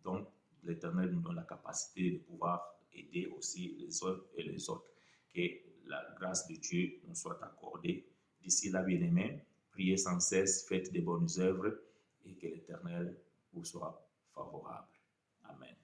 Donc l'Éternel nous donne la capacité de pouvoir aider aussi les uns et les autres. Que la grâce de Dieu nous soit accordée. D'ici là, bien-aimés, priez sans cesse, faites des bonnes œuvres et que l'Éternel vous soit favorable. Amen.